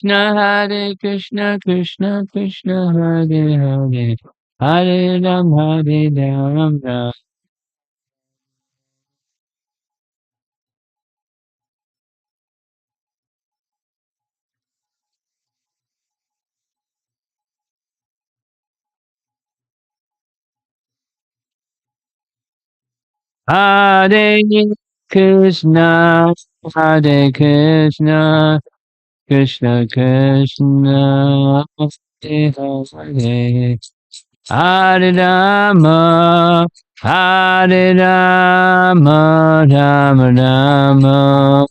Hare Krishna, Krishna Krishna, Hare Hare, Hare Ram, Hare Ram, Ram. Hare Krishna, Hare Krishna, Krishna Krishna, Hare Hare, Hare Rama, Hare Rama, Rama Rama,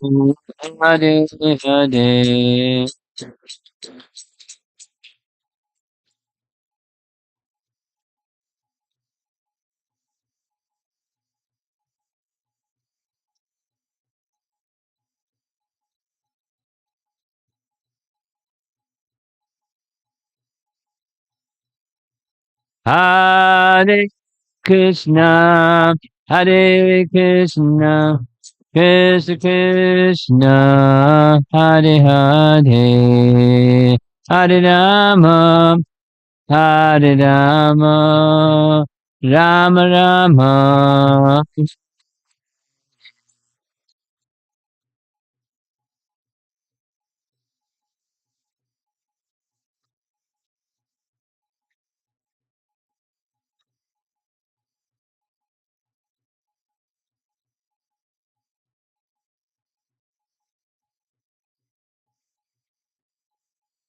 Hare Hare. Hare Krishna, Hare Krishna, Krishna Krishna, Hare Hare, Hare Rama, Hare Rama, Rama Rama.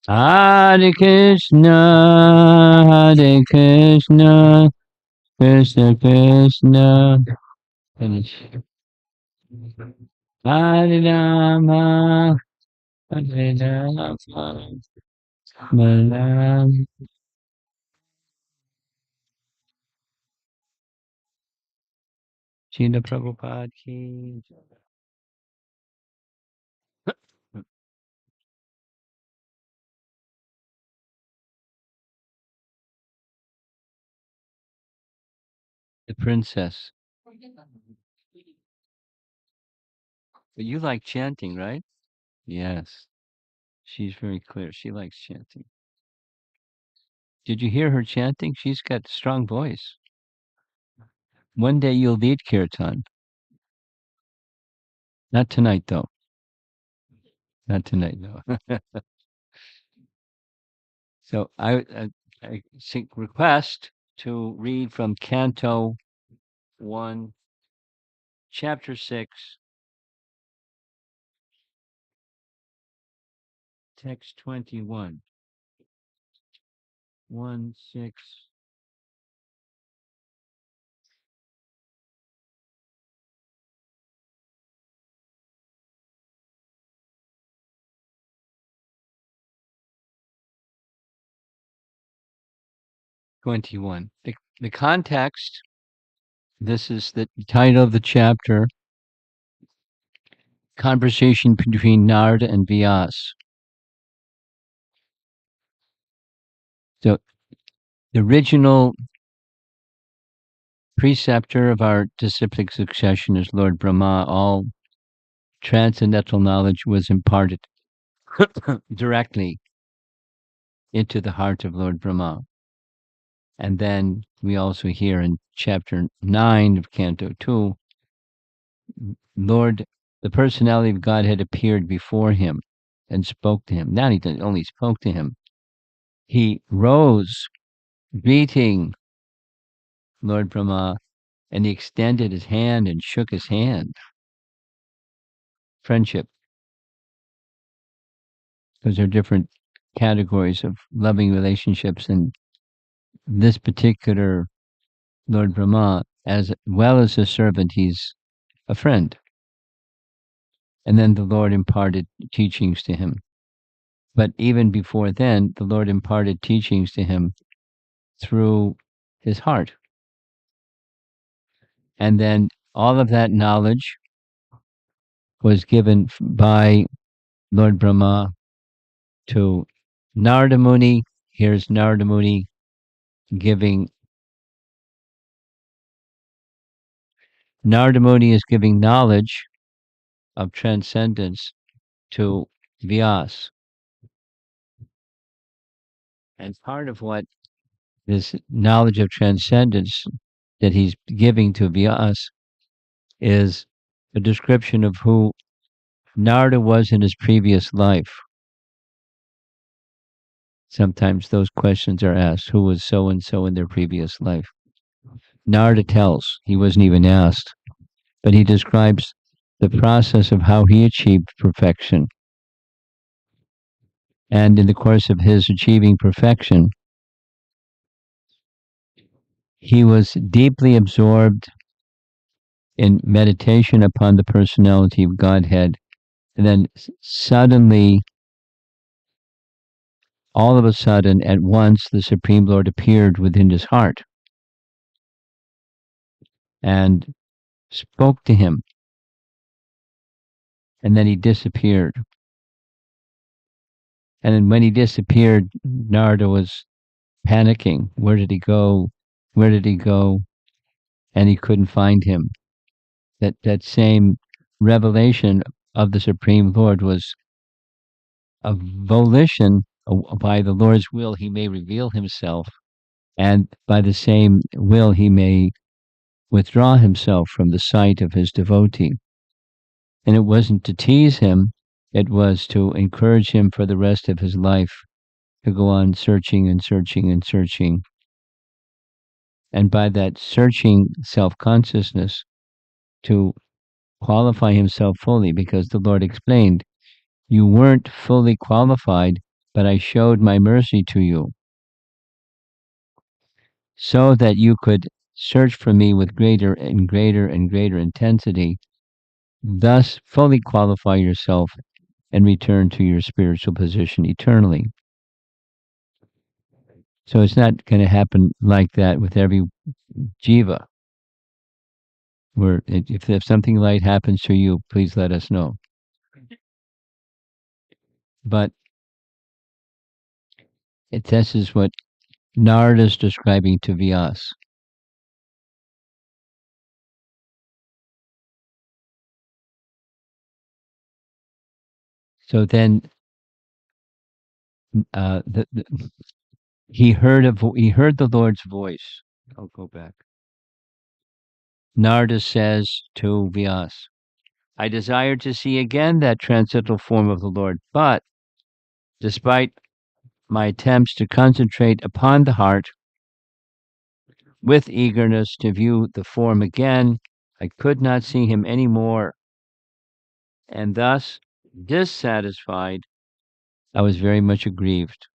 Hare Krishna, Hare Krishna, Krishna Krishna, finish. Hare Rama, Hare Rama, Rama. Srila Prabhupada ki. The princess. But you like chanting, right? Yes. She's very clear. She likes chanting. Did you hear her chanting? She's got a strong voice. One day you'll lead kirtan. Not tonight, though. Not tonight, no. So I seek request to read from Canto 1, Chapter 6, Text 21. 1, 6. 21. The context, this is the title of the chapter, Conversation between Narada and Vyasa. So the original preceptor of our disciplic succession is Lord Brahma. All transcendental knowledge was imparted directly into the heart of Lord Brahma. And then we also hear in chapter 9 of Canto 2, Lord, the personality of God had appeared before him and spoke to him. Not he didn't only spoke to him, he rose, greeting Lord Brahma, and he extended his hand and shook his hand. Friendship, because there are different categories of loving relationships, and this particular Lord Brahma, as well as a servant, he's a friend. And then the Lord imparted teachings to him. But even before then, the Lord imparted teachings to him through his heart. And then all of that knowledge was given by Lord Brahma to Narada Muni. Here's Narada Muni giving. Narada Muni is giving knowledge of transcendence to Vyasa. And part of what this knowledge of transcendence that he's giving to Vyas is a description of who Narada was in his previous life. Sometimes those questions are asked, who was so and so in their previous life? Narada tells, he wasn't even asked, but he describes the process of how he achieved perfection. And in the course of his achieving perfection, he was deeply absorbed in meditation upon the personality of Godhead. And then suddenly, all of a sudden, at once, the Supreme Lord appeared within his heart and spoke to him. And then he disappeared. And then when he disappeared, Narada was panicking. Where did he go? Where did he go? And he couldn't find him. That same revelation of the Supreme Lord was a volition. By the Lord's will, he may reveal himself, and by the same will, he may withdraw himself from the sight of his devotee. And it wasn't to tease him, it was to encourage him for the rest of his life to go on searching and searching and searching. And by that searching self-consciousness, to qualify himself fully, because the Lord explained, you weren't fully qualified, but I showed my mercy to you so that you could search for me with greater and greater and greater intensity, thus fully qualify yourself and return to your spiritual position eternally. So it's not going to happen like that with every jiva. Where if something light happens to you, please let us know. But this is what Narada is describing to Vyas. So then, he heard the Lord's voice. I'll go back. Narada says to Vyas, I desire to see again that transcendental form of the Lord, but despite my attempts to concentrate upon the heart with eagerness to view the form again, I could not see him any more. And thus, dissatisfied, I was very much aggrieved.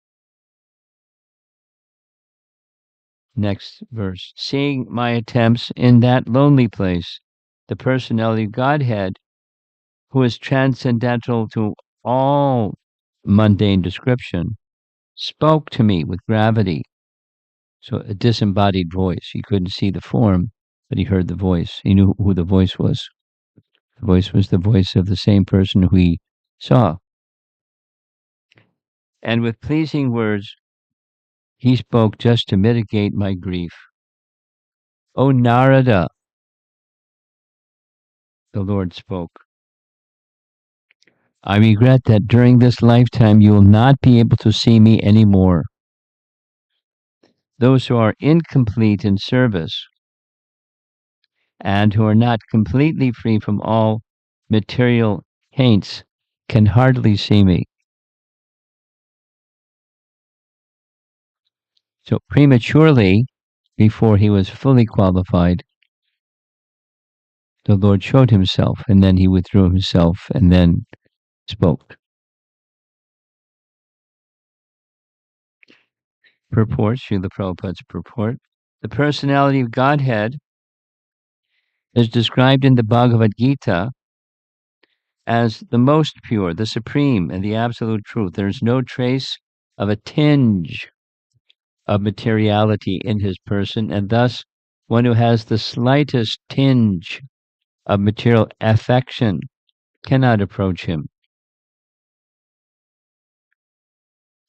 Next verse. Seeing my attempts in that lonely place, the personality of Godhead, who is transcendental to all mundane description, spoke to me with gravity. So a disembodied voice. He couldn't see the form, but he heard the voice. He knew who the voice was. The voice was the voice of the same person who he saw. And with pleasing words, he spoke just to mitigate my grief. O Narada, the Lord spoke, I regret that during this lifetime you will not be able to see me anymore. Those who are incomplete in service and who are not completely free from all material taints can hardly see me. So prematurely, before he was fully qualified, the Lord showed himself, and then he withdrew himself and then spoke. Purport, Srila Prabhupada's purport. The personality of Godhead is described in the Bhagavad Gita as the most pure, the supreme, and the absolute truth. There's no trace of a tinge of materiality in his person, and thus one who has the slightest tinge of material affection cannot approach him.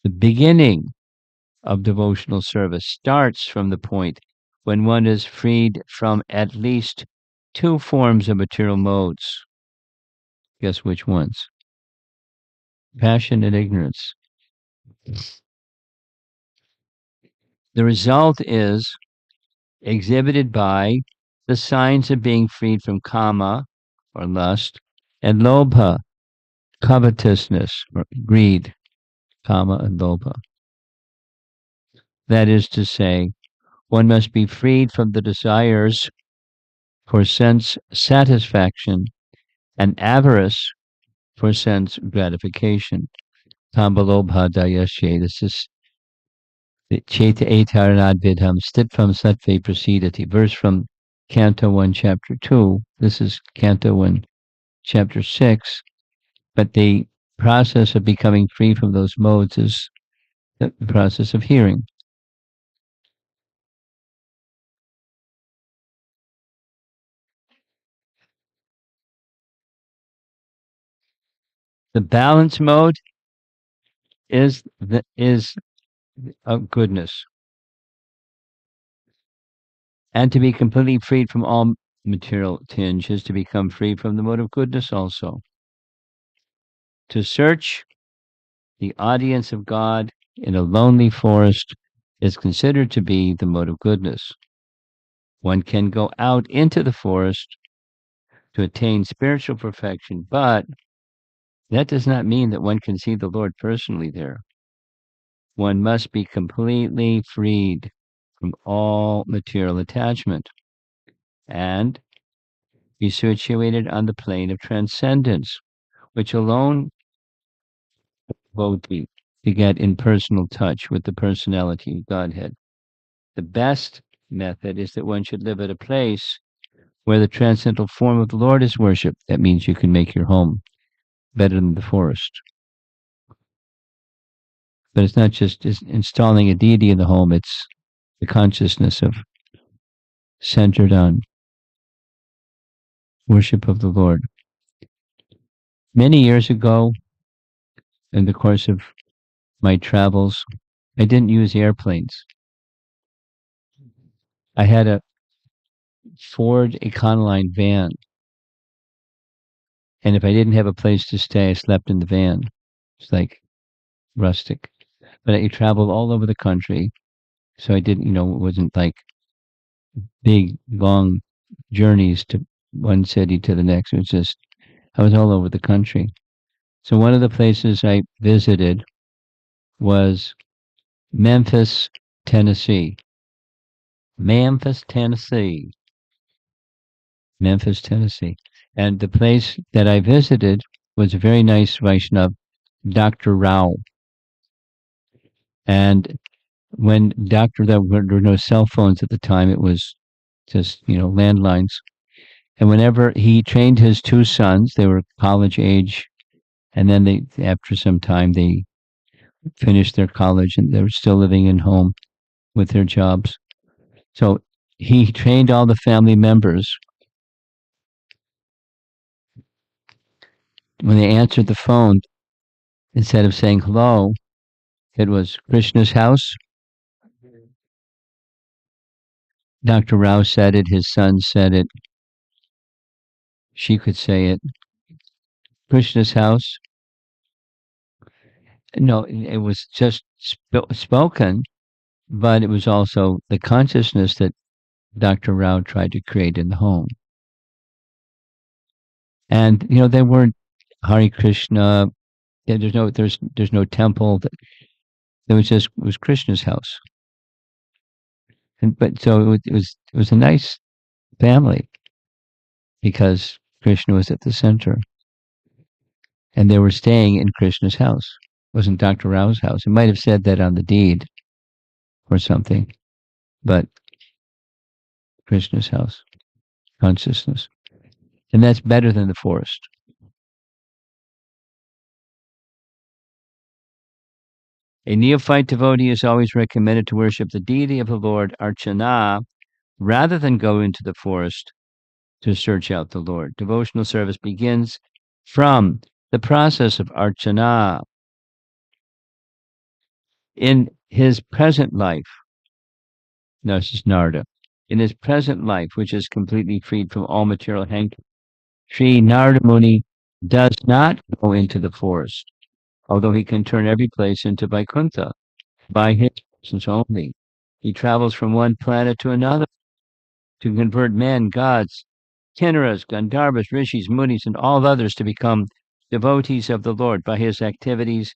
The beginning of devotional service starts from the point when one is freed from at least two forms of material modes. Guess which ones? Passion and ignorance. The result is exhibited by the signs of being freed from kama, or lust, and lobha, covetousness, or greed, kama and lobha. That is to say, one must be freed from the desires for sense satisfaction and avarice for sense gratification. Tambalobha dayasye. This is Cheta etaranad vidham stipvam sattve prasidati. Verse from Canto 1, Chapter 2. This is Canto 1, Chapter 6. But the process of becoming free from those modes is the process of hearing. The balance mode is of goodness, and to be completely freed from all material tinge is to become free from the mode of goodness also. To search the audience of God in a lonely forest is considered to be the mode of goodness. One can go out into the forest to attain spiritual perfection, but that does not mean that one can see the Lord personally there. One must be completely freed from all material attachment and be situated on the plane of transcendence, which alone will be to get in personal touch with the personality of Godhead. The best method is that one should live at a place where the transcendental form of the Lord is worshipped. That means you can make your home better than the forest. But it's not just installing a deity in the home, it's the consciousness of centered on worship of the Lord. Many years ago, in the course of my travels, I didn't use airplanes. I had a Ford Econoline van, and if I didn't have a place to stay, I slept in the van. It's like rustic. But I traveled all over the country, so I didn't, it wasn't like big, long journeys to one city to the next. It was just, I was all over the country. So one of the places I visited was Memphis, Tennessee. Memphis, Tennessee. Memphis, Tennessee. And the place that I visited was a very nice Vaishnav, Dr. Rao. And when there were no cell phones at the time, it was just, landlines. And whenever he trained his two sons, they were college age, and then after some time, they finished their college and they were still living in home with their jobs. So he trained all the family members. When they answered the phone, instead of saying hello, it was Krishna's house. Dr. Rao said it, his son said it, she could say it. Krishna's house. No, it was just spoken, but it was also the consciousness that Dr. Rao tried to create in the home. And they weren't Hare Krishna. There's no temple. It was Krishna's house. But so it was a nice family because Krishna was at the center, and they were staying in Krishna's house. It wasn't Dr. Rao's house. It might have said that on the deed or something, but Krishna's house, consciousness. And that's better than the forest. A neophyte devotee is always recommended to worship the deity of the Lord, Archana, rather than go into the forest to search out the Lord. Devotional service begins from the process of Archana. In his present life, no, this is Narada, in his present life, which is completely freed from all material hankering, Sri Narada Muni does not go into the forest, although he can turn every place into Vaikuntha by his presence only. He travels from one planet to another to convert men, gods, kinnaras, gandharvas, rishis, munis, and all others to become devotees of the Lord. By his activities,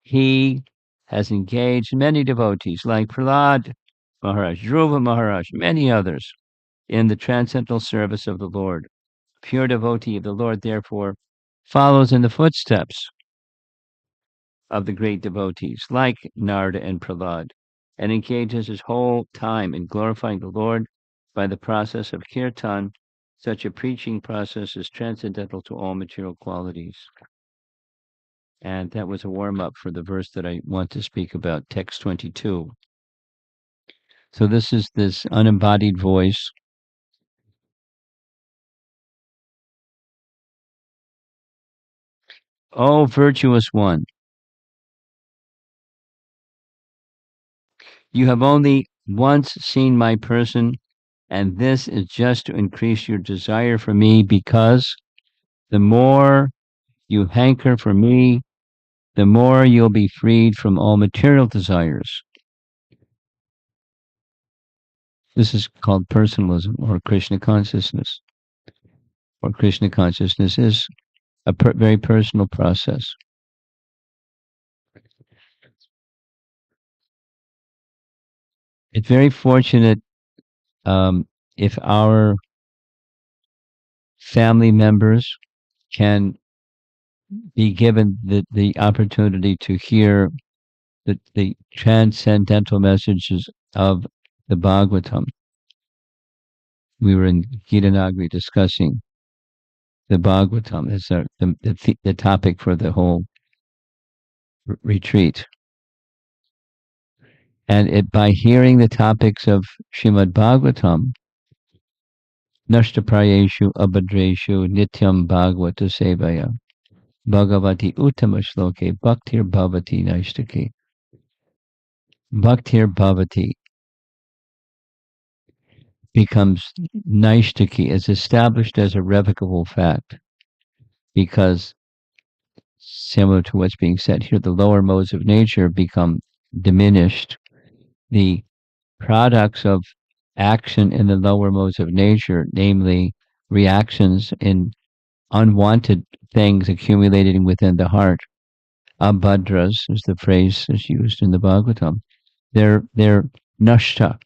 he has engaged many devotees like Prahlad Maharaj, Dhruva Maharaj, many others in the transcendental service of the Lord. Pure devotee of the Lord, therefore, follows in the footsteps of the great devotees like Narada and Prahlad and engages his whole time in glorifying the Lord by the process of kirtan. Such a preaching process is transcendental to all material qualities. And that was a warm-up for the verse that I want to speak about, text 22. So this is this unembodied voice. O virtuous one, you have only once seen my person, and this is just to increase your desire for me, because the more you hanker for me, the more you'll be freed from all material desires. This is called personalism or Krishna consciousness. Or Krishna consciousness is a very personal process. It's very fortunate if our family members can be given the opportunity to hear the transcendental messages of the Bhagavatam. We were in Gitanagari discussing the Bhagavatam as the topic for the whole retreat. And by hearing the topics of Srimad Bhagavatam, Nashtaprayeshu Abhadreshu Nityam Bhagavata Sevaya Bhagavati Uttama Shloke Bhaktir Bhavati Naishtaki. Bhaktir Bhavati becomes Naishtaki, is established as a revocable fact, because similar to what's being said here, the lower modes of nature become diminished. The products of action in the lower modes of nature, namely reactions in unwanted things accumulating within the heart, abhadras is the phrase that's used in the Bhagavatam, they're nashta,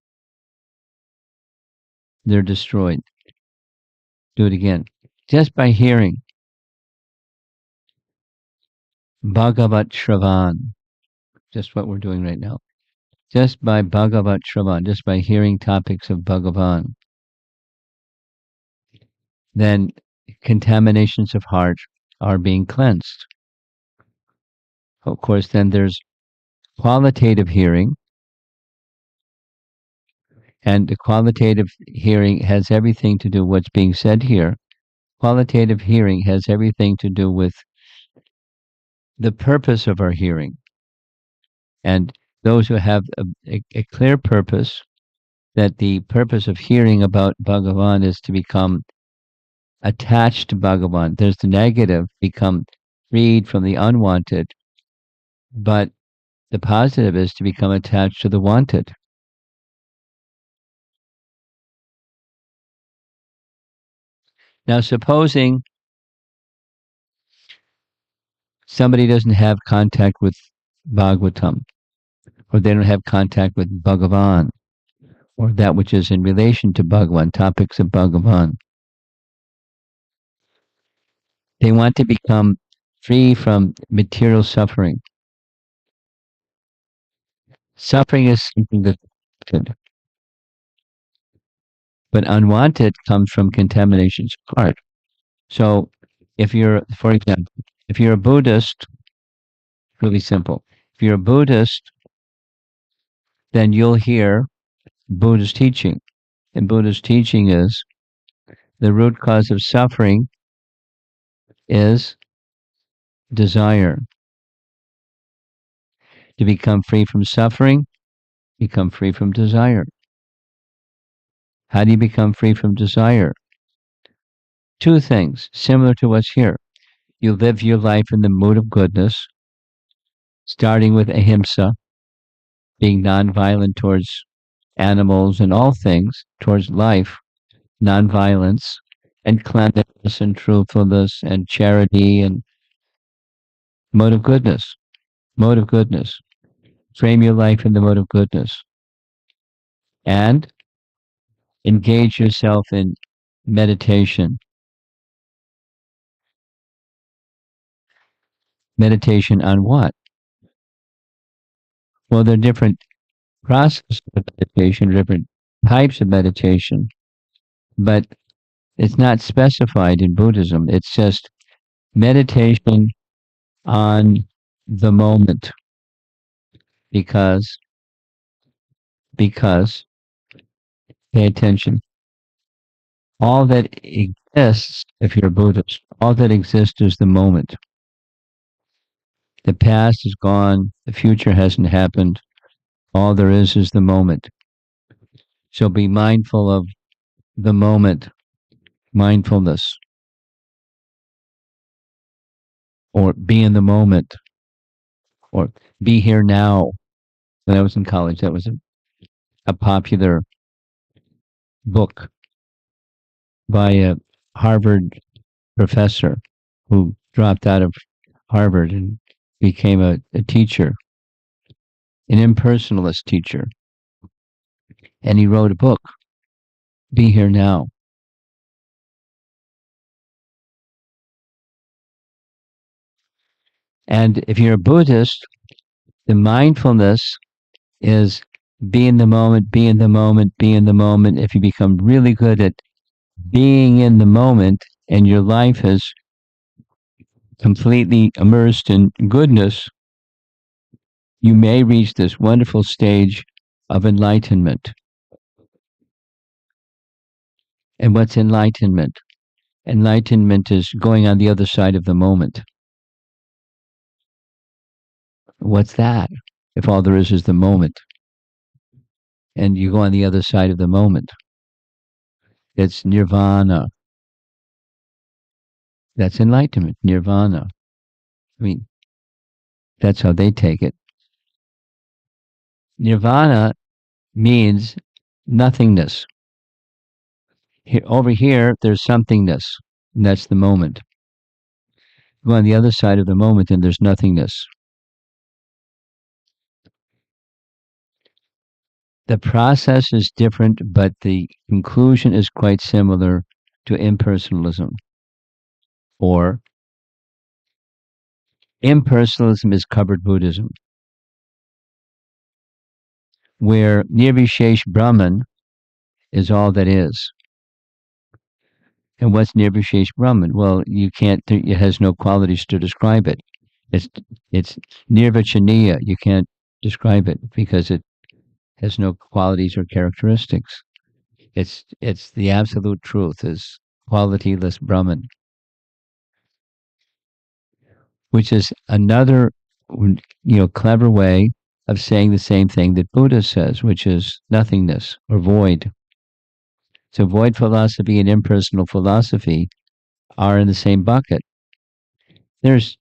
they're destroyed. Do it again. Just by hearing Bhagavat Shravan, just what we're doing right now. Just by Bhagavat Shravan, just by hearing topics of Bhagavan, then contaminations of heart are being cleansed. Of course, then there's qualitative hearing, and the qualitative hearing has everything to do with what's being said here. Qualitative hearing has everything to do with the purpose of our hearing. And those who have a clear purpose, that the purpose of hearing about Bhagavan is to become attached to Bhagavan. There's the negative, become freed from the unwanted, but the positive is to become attached to the wanted. Now, supposing somebody doesn't have contact with Bhagavatam, or they don't have contact with Bhagavan, or that which is in relation to Bhagavan, topics of Bhagavan. They want to become free from material suffering. Suffering is something that's good, but unwanted comes from contaminations of heart. So if you're, for example, if you're a Buddhist, really simple. If you're a Buddhist, then you'll hear Buddha's teaching. And Buddha's teaching is the root cause of suffering is desire. To become free from suffering, become free from desire. How do you become free from desire? Two things, similar to what's here. You live your life in the mood of goodness, starting with ahimsa, being nonviolent towards animals and all things towards life, nonviolence, and cleanliness and truthfulness and charity and mode of goodness. Mode of goodness. Frame your life in the mode of goodness. And engage yourself in meditation. Meditation on what? Well, there are different processes of meditation, different types of meditation, but it's not specified in Buddhism. It's just meditation on the moment because pay attention. All that exists, if you're a Buddhist, all that exists is the moment. The past is gone, the future hasn't happened. All there is the moment. So be mindful of the moment, mindfulness, or be in the moment, or be here now. When I was in college, that was a popular book by a Harvard professor who dropped out of Harvard and became a teacher, an impersonalist teacher. And he wrote a book, Be Here Now. And if you're a Buddhist, the mindfulness is be in the moment, be in the moment, be in the moment. If you become really good at being in the moment and your life is completely immersed in goodness, you may reach this wonderful stage of enlightenment. And what's enlightenment? Enlightenment is going on the other side of the moment. What's that? If all there is the moment, and you go on the other side of the moment, it's nirvana. That's enlightenment, nirvana. I mean, that's how they take it. Nirvana means nothingness. Over here, there's somethingness, and that's the moment. Go on the other side of the moment, and there's nothingness. The process is different, but the conclusion is quite similar to impersonalism. Or impersonalism is covered Buddhism, where Nirvishesh Brahman is all that is. And what's Nirvishesh Brahman? Well, you can't. It has no qualities to describe it. It's nirvachaniya. You can't describe it because it has no qualities or characteristics. It's the absolute truth, is qualityless Brahman, which is another clever way of saying the same thing that Buddha says, which is nothingness or void. So void philosophy and impersonal philosophy are in the same bucket. There's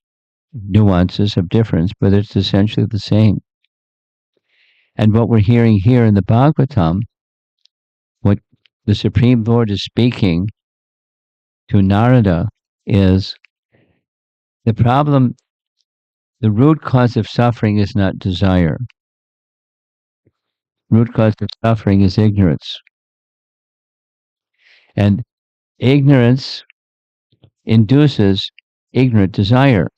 nuances of difference, but it's essentially the same. And what we're hearing here in the Bhagavatam, what the Supreme Lord is speaking to Narada is the problem, the root cause of suffering is not desire. Root cause of suffering is ignorance. And ignorance induces ignorant desire,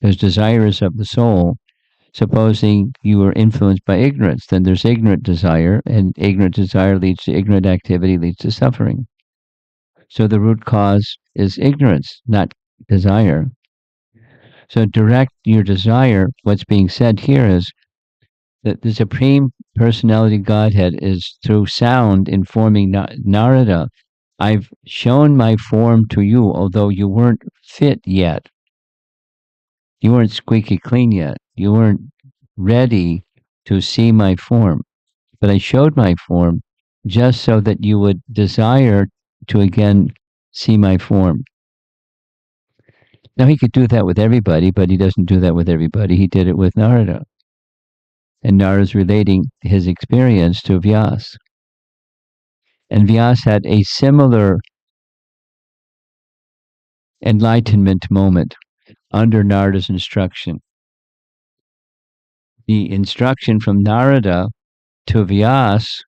because desire is of the soul. Supposing you are influenced by ignorance, then there's ignorant desire, and ignorant desire leads to ignorant activity, leads to suffering. So the root cause is ignorance, not desire. So direct your desire. What's being said here is that the Supreme Personality Godhead is through sound informing Narada, I've shown my form to you, although you weren't fit yet. You weren't squeaky clean yet. You weren't ready to see my form. But I showed my form just so that you would desire to again see my form. Now, he could do that with everybody, but he doesn't do that with everybody. He did it with Narada. And Narada's relating his experience to Vyasa. And Vyasa had a similar enlightenment moment under Narada's instruction. The instruction from Narada to Vyasa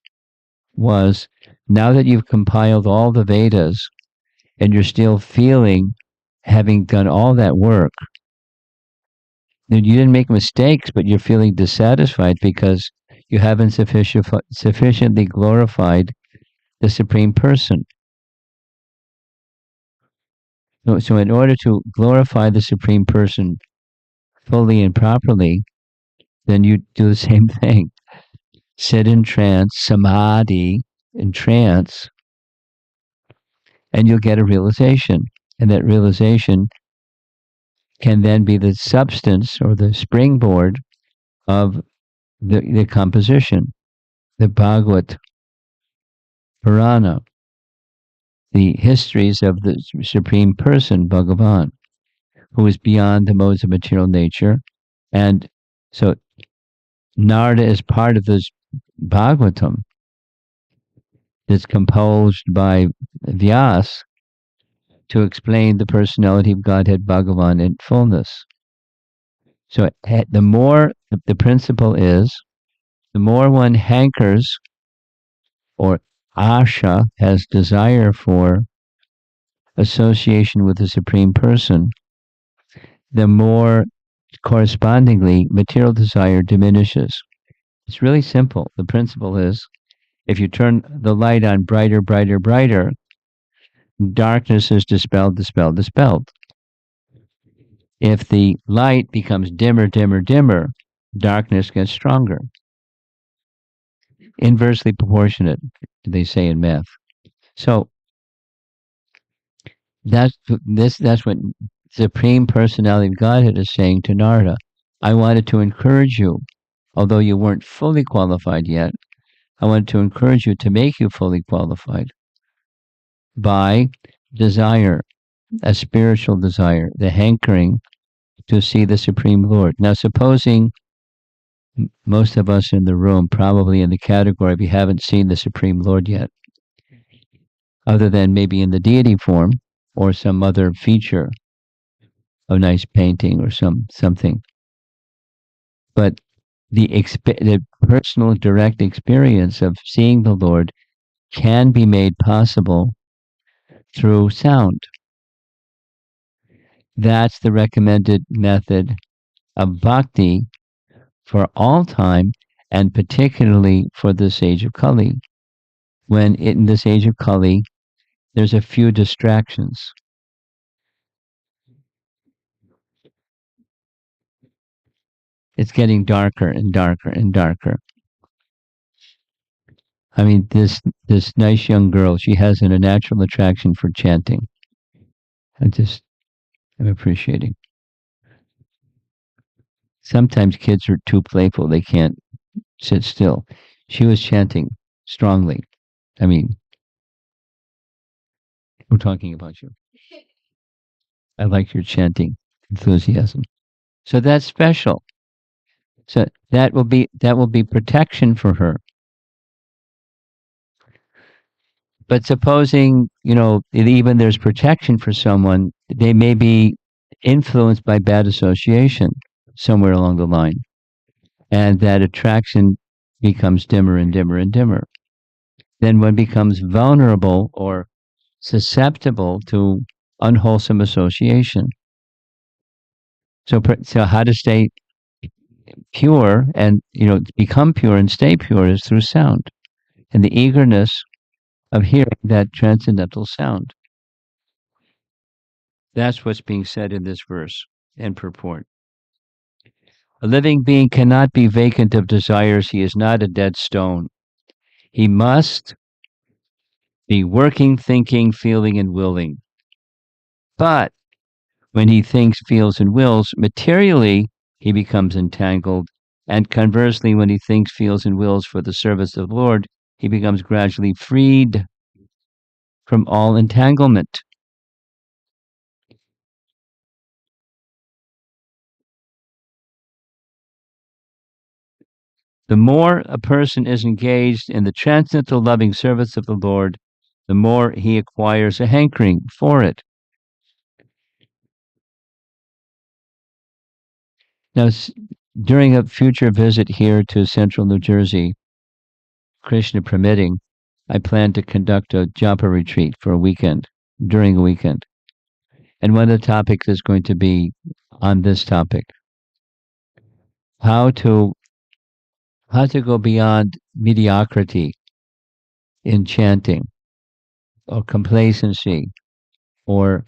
was, now that you've compiled all the Vedas and you're still feeling, having done all that work, that you didn't make mistakes, but you're feeling dissatisfied because you haven't sufficiently glorified the Supreme Person. So in order to glorify the Supreme Person fully and properly, then you do the same thing. Sit in trance, samadhi, in trance, and you'll get a realization. And that realization can then be the substance or the springboard of the composition, the Bhagavad Purana, the histories of the Supreme Person, Bhagavan, who is beyond the modes of material nature. And so Narada is part of this Bhagavatam that's composed by Vyasa to explain the personality of Godhead Bhagavan in fullness. So the more, the principle is, the more one hankers or asha, has desire for association with the Supreme Person, the more correspondingly material desire diminishes. It's really simple. The principle is, if you turn the light on brighter, brighter, brighter, darkness is dispelled, dispelled, dispelled. If the light becomes dimmer, dimmer, dimmer, darkness gets stronger. Inversely proportionate, they say in math. So that's what Supreme Personality of Godhead is saying to Narada. I wanted to encourage you, although you weren't fully qualified yet, I wanted to encourage you to make you fully qualified by desire, a spiritual desire, the hankering to see the Supreme Lord. Now, supposing most of us in the room, probably in the category, we haven't seen the Supreme Lord yet, other than maybe in the deity form or some other feature, a nice painting or something. But the personal direct experience of seeing the Lord can be made possible through sound. That's the recommended method of bhakti for all time, and particularly for this age of Kali. When in this age of Kali, there's a few distractions. It's getting darker and darker and darker. I mean, this nice young girl, she has a natural attraction for chanting. I'm appreciating. Sometimes kids are too playful; they can't sit still. She was chanting strongly. I mean, we're talking about you. I like your chanting enthusiasm. So that's special. So that will be protection for her. But supposing, even there's protection for someone, they may be influenced by bad association somewhere along the line. And that attraction becomes dimmer and dimmer and dimmer. Then one becomes vulnerable or susceptible to unwholesome association. So how to stay pure and, become pure and stay pure is through sound and the eagerness of hearing that transcendental sound. That's what's being said in this verse and purport. A living being cannot be vacant of desires. He is not a dead stone. He must be working, thinking, feeling, and willing. But when he thinks, feels, and wills, materially, he becomes entangled. And conversely, when he thinks, feels, and wills for the service of the Lord, he becomes gradually freed from all entanglement. The more a person is engaged in the transcendental loving service of the Lord, the more he acquires a hankering for it. Now, during a future visit here to central New Jersey, Krishna permitting, I plan to conduct a japa retreat for a weekend, during a weekend. And one of the topics is going to be on this topic, how to go beyond mediocrity in chanting or complacency, or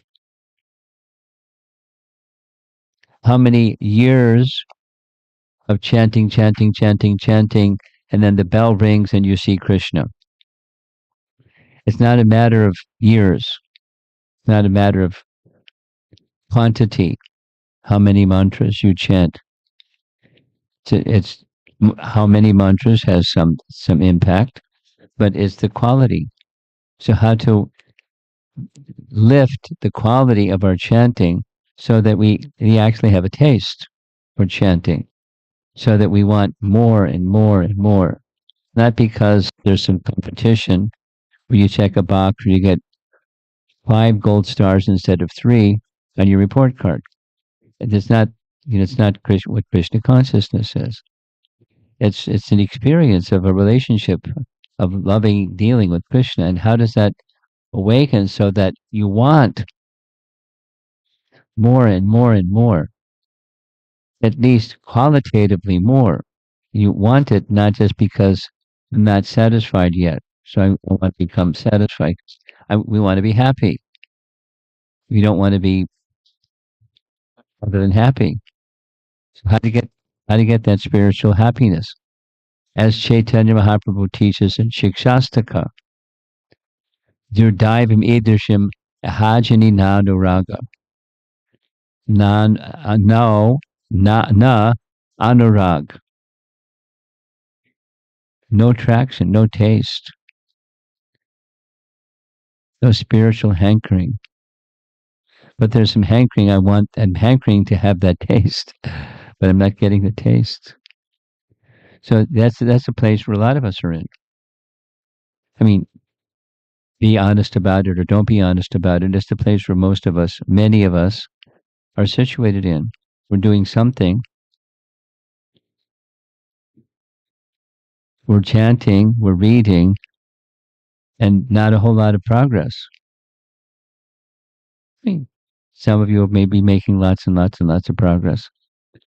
how many years of chanting, chanting, chanting, chanting, and then the bell rings and you see Krishna. It's not a matter of years, it's not a matter of quantity, how many mantras you chant. It's how many mantras has some impact, but it's the quality. So how to lift the quality of our chanting so that we actually have a taste for chanting, so that we want more and more and more. Not because there's some competition where you check a box or you get 5 gold stars instead of 3 on your report card. It's not, it's not what Krishna consciousness is. It's an experience of a relationship of loving dealing with Krishna. And how does that awaken so that you want more and more and more, at least qualitatively more. You want it not just because I'm not satisfied yet, so I want to become satisfied. We want to be happy. We don't want to be other than happy. So how to get that spiritual happiness? As Chaitanya Mahaprabhu teaches in Shikshastaka, Durdaivam Idrishim Ahajani Nanuraga. No, na anurag. No traction, no taste, no spiritual hankering. But there's some hankering I'm hankering to have that taste, but I'm not getting the taste. So that's a place where a lot of us are in. I mean, be honest about it or don't be honest about it. It's the place where most of us, many of us, are situated in. We're doing something. We're chanting, we're reading, and not a whole lot of progress. I mean, some of you may be making lots and lots and lots of progress,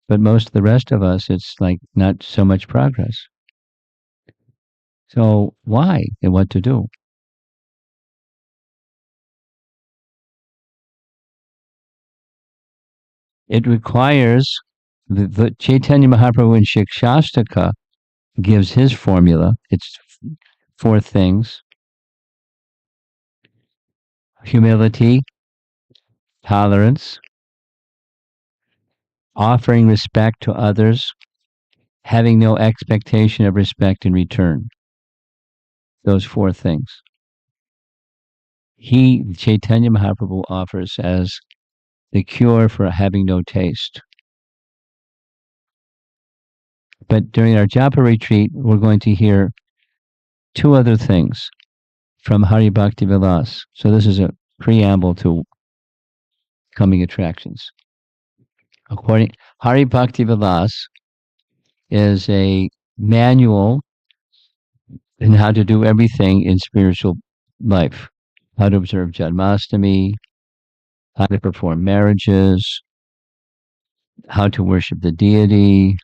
but most of the rest of us, it's like not so much progress. So why and what to do? It requires the Chaitanya Mahaprabhu in Shikshastaka gives his formula. It's 4 things: humility, tolerance, offering respect to others, having no expectation of respect in return. Those 4 things. Chaitanya Mahaprabhu, offers as the cure for having no taste. But during our japa retreat, we're going to hear 2 other things from Hari Bhakti Vilas. So this is a preamble to coming attractions. According Hari Bhakti Vilas is a manual in how to do everything in spiritual life. How to observe Janmashtami, how to perform marriages, how to worship the deity,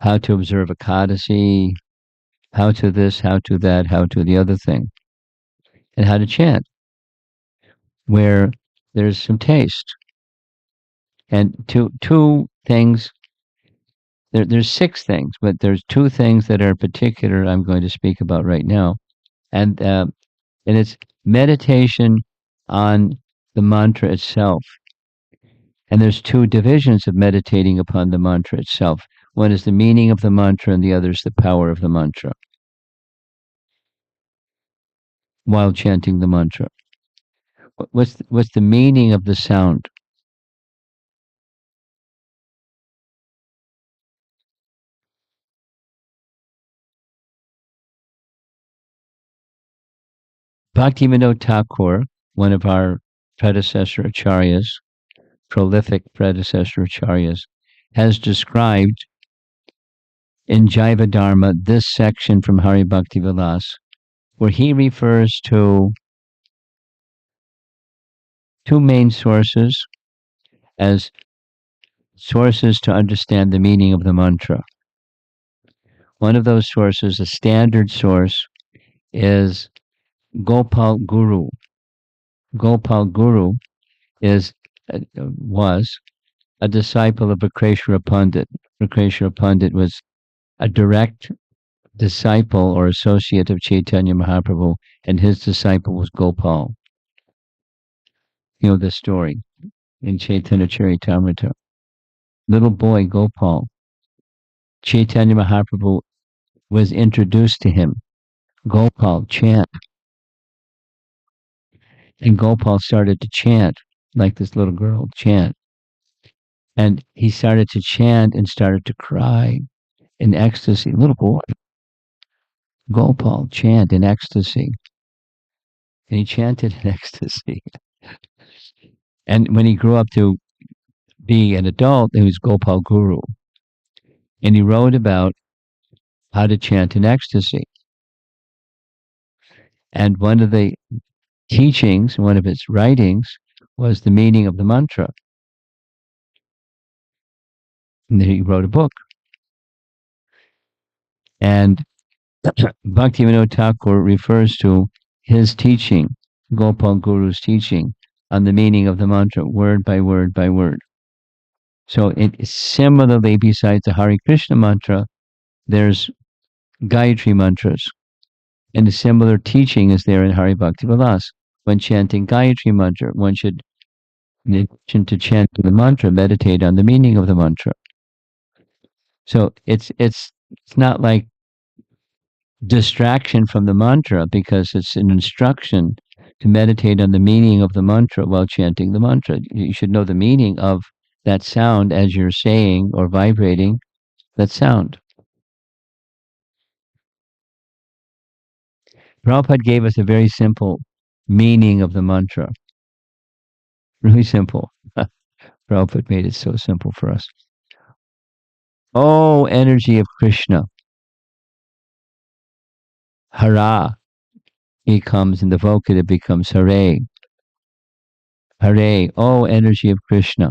how to observe Ekadasi, how to this, how to that, how to the other thing, and how to chant, where there's some taste. And two things, there's 6 things, but there's 2 things that are particular I'm going to speak about right now. And it's meditation on the mantra itself. And there's 2 divisions of meditating upon the mantra itself. One is the meaning of the mantra, and the other is the power of the mantra while chanting the mantra. What's the meaning of the sound? Bhaktivinoda Thakur, one of our predecessor acharyas, prolific predecessor acharyas, has described in Jaiva Dharma this section from Hari Bhakti Vilas, where he refers to two main sources as sources to understand the meaning of the mantra. One of those sources, a standard source, is Gopal Guru. Gopal Guru was a disciple of Vikreshwara Pandit. Vikreshwara Pandit was a direct disciple or associate of Chaitanya Mahaprabhu, and his disciple was Gopal. You know the story in Chaitanya Charitamrita. Little boy Gopal, Chaitanya Mahaprabhu was introduced to him. Gopal, chant. And Gopal started to chant like this little girl, chant. And he started to chant and started to cry in ecstasy. Little boy, Gopal, chant in ecstasy. And he chanted in ecstasy. And when he grew up to be an adult, he was Gopal Guru. And he wrote about how to chant in ecstasy. And one of the teachings, one of his writings, was the meaning of the mantra. And then he wrote a book. And Bhaktivinoda Thakur refers to his teaching, Gopal Guru's teaching, on the meaning of the mantra, word by word by word. So similarly, besides the Hare Krishna mantra, there's Gayatri mantras. And a similar teaching is there in Hari Bhakti Vilas. When chanting Gayatri mantra, one should, in addition to chanting the mantra, meditate on the meaning of the mantra. So it's not like distraction from the mantra, because it's an instruction to meditate on the meaning of the mantra while chanting the mantra. You should know the meaning of that sound as you're saying or vibrating that sound. Prabhupada gave us a very simple meaning of the mantra. Really simple. Prabhupada made it so simple for us. Oh, energy of Krishna. Hara becomes, in the vocative becomes Hare. Hare, oh, energy of Krishna.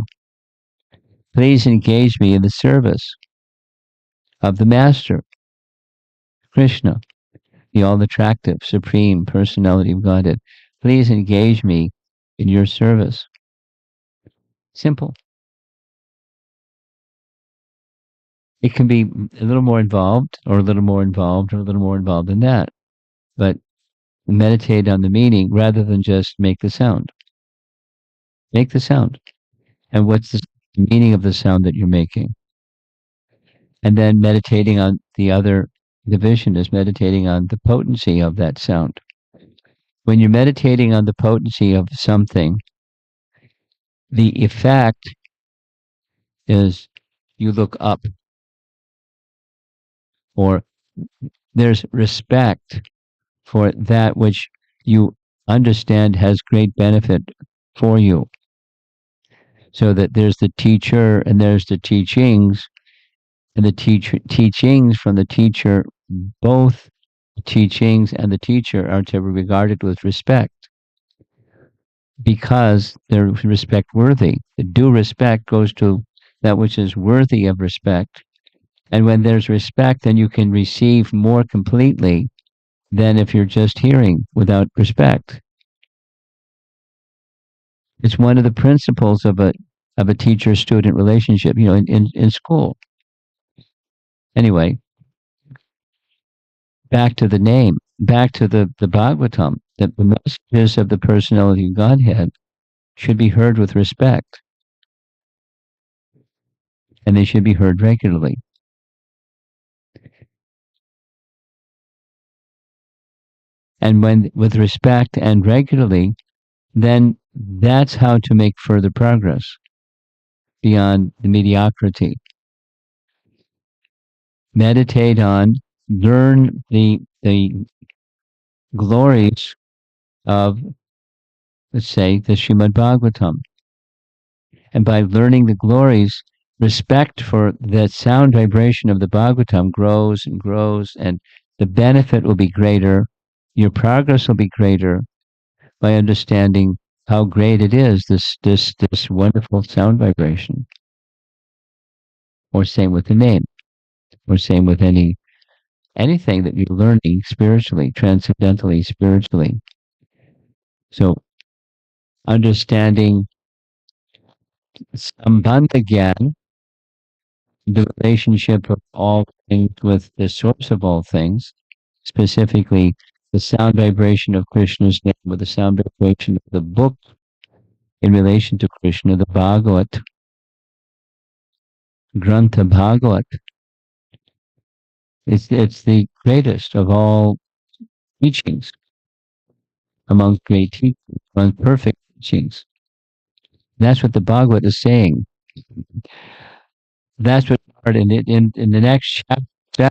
Please engage me in the service of the Master, Krishna, the all-attractive, supreme personality of Godhead. Please engage me in your service. Simple. It can be a little more involved, or a little more involved, or a little more involved than that. But meditate on the meaning rather than just make the sound. Make the sound. And what's the meaning of the sound that you're making? And then meditating on the other division is meditating on the potency of that sound. When you're meditating on the potency of something, the effect is you look up, or there's respect for that which you understand has great benefit for you. So that there's the teacher and there's the teachings, and the teachings from the teacher, both the teachings and the teacher are to be regarded with respect, because they're respect worthy. The due respect goes to that which is worthy of respect. And when there's respect, then you can receive more completely than if you're just hearing without respect. It's one of the principles of a teacher-student relationship, in school. Anyway, back to the name, back to the Bhagavatam, that the messages of the personality of Godhead should be heard with respect, and they should be heard regularly. And when with respect and regularly, then that's how to make further progress beyond the mediocrity. Meditate on, learn the glories of, let's say, the Srimad Bhagavatam. And by learning the glories, respect for the sound vibration of the Bhagavatam grows and grows, and the benefit will be greater. Your progress will be greater by understanding how great it is, this wonderful sound vibration. Or same with the name, or same with anything that you're learning spiritually, transcendentally, spiritually. So understanding Sambandha Gyan, the relationship of all things with the source of all things, specifically the sound vibration of Krishna's name with the sound vibration of the book in relation to Krishna, the Bhagavat, Grantha Bhagavat. It's the greatest of all teachings, among great teachings, among perfect teachings. That's what the Bhagavat is saying. That's what in the next chapter 7,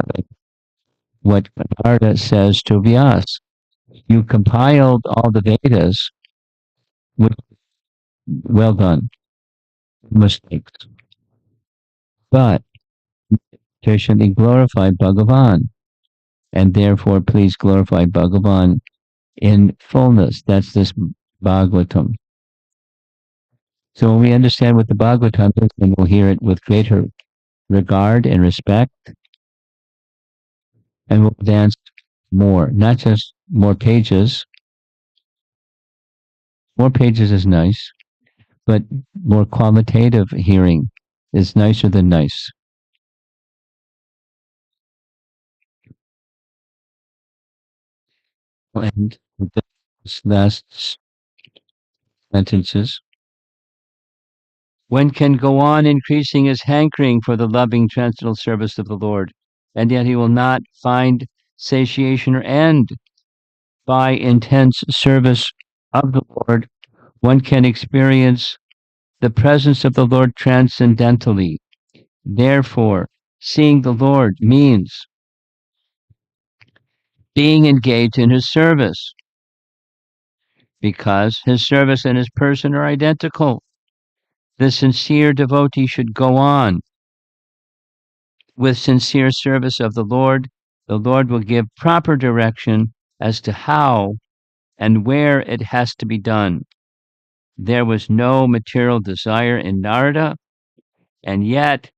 what Narada says to Vyasa. You compiled all the Vedas with well done, mistakes. But there should be glorified Bhagavan, and therefore please glorify Bhagavan in fullness. That's this Bhagavatam. So when we understand what the Bhagavatam is, then we'll hear it with greater regard and respect, and we'll dance more, not just more pages. More pages is nice, but more qualitative hearing is nicer than nice. And this last sentences. One can go on increasing his hankering for the loving transcendental service of the Lord, and yet he will not find satiation or end. By intense service of the Lord, one can experience the presence of the Lord transcendentally. Therefore, seeing the Lord means being engaged in his service, because his service and his person are identical. The sincere devotee should go on with sincere service of the Lord. The Lord will give proper direction as to how and where it has to be done. There was no material desire in Narada, and yet,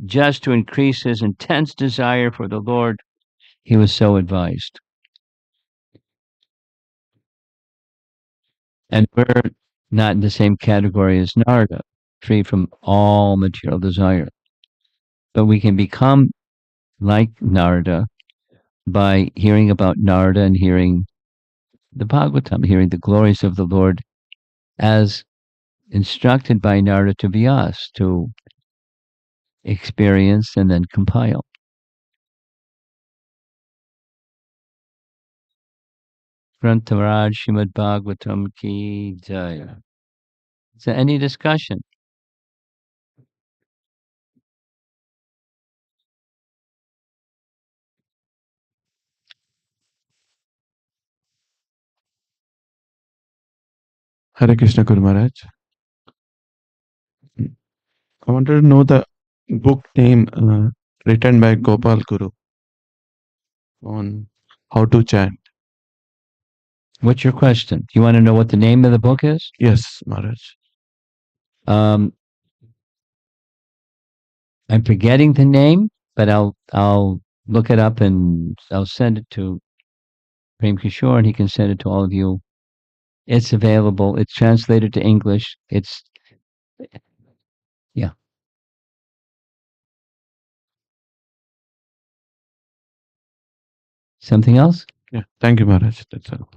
just to increase his intense desire for the Lord, he was so advised. And we're not in the same category as Narada, free from all material desire. But we can become like Narada by hearing about Narada and hearing the Bhagavatam, hearing the glories of the Lord as instructed by Narada to Vyasa to experience and then compile. Grantaraj Srimad Bhagavatam Ki Jaya. Is there any discussion? Hare Krishna Guru Maharaj. I wanted to know the book name written by Gopal Guru on how to chant. What's your question? Do you want to know what the name of the book is? Yes, Maharaj. I'm forgetting the name, but I'll look it up and I'll send it to Prem Kishore and he can send it to all of you. It's available. It's translated to English. It's yeah. Something else? Yeah, thank you, Maharaj. That's all.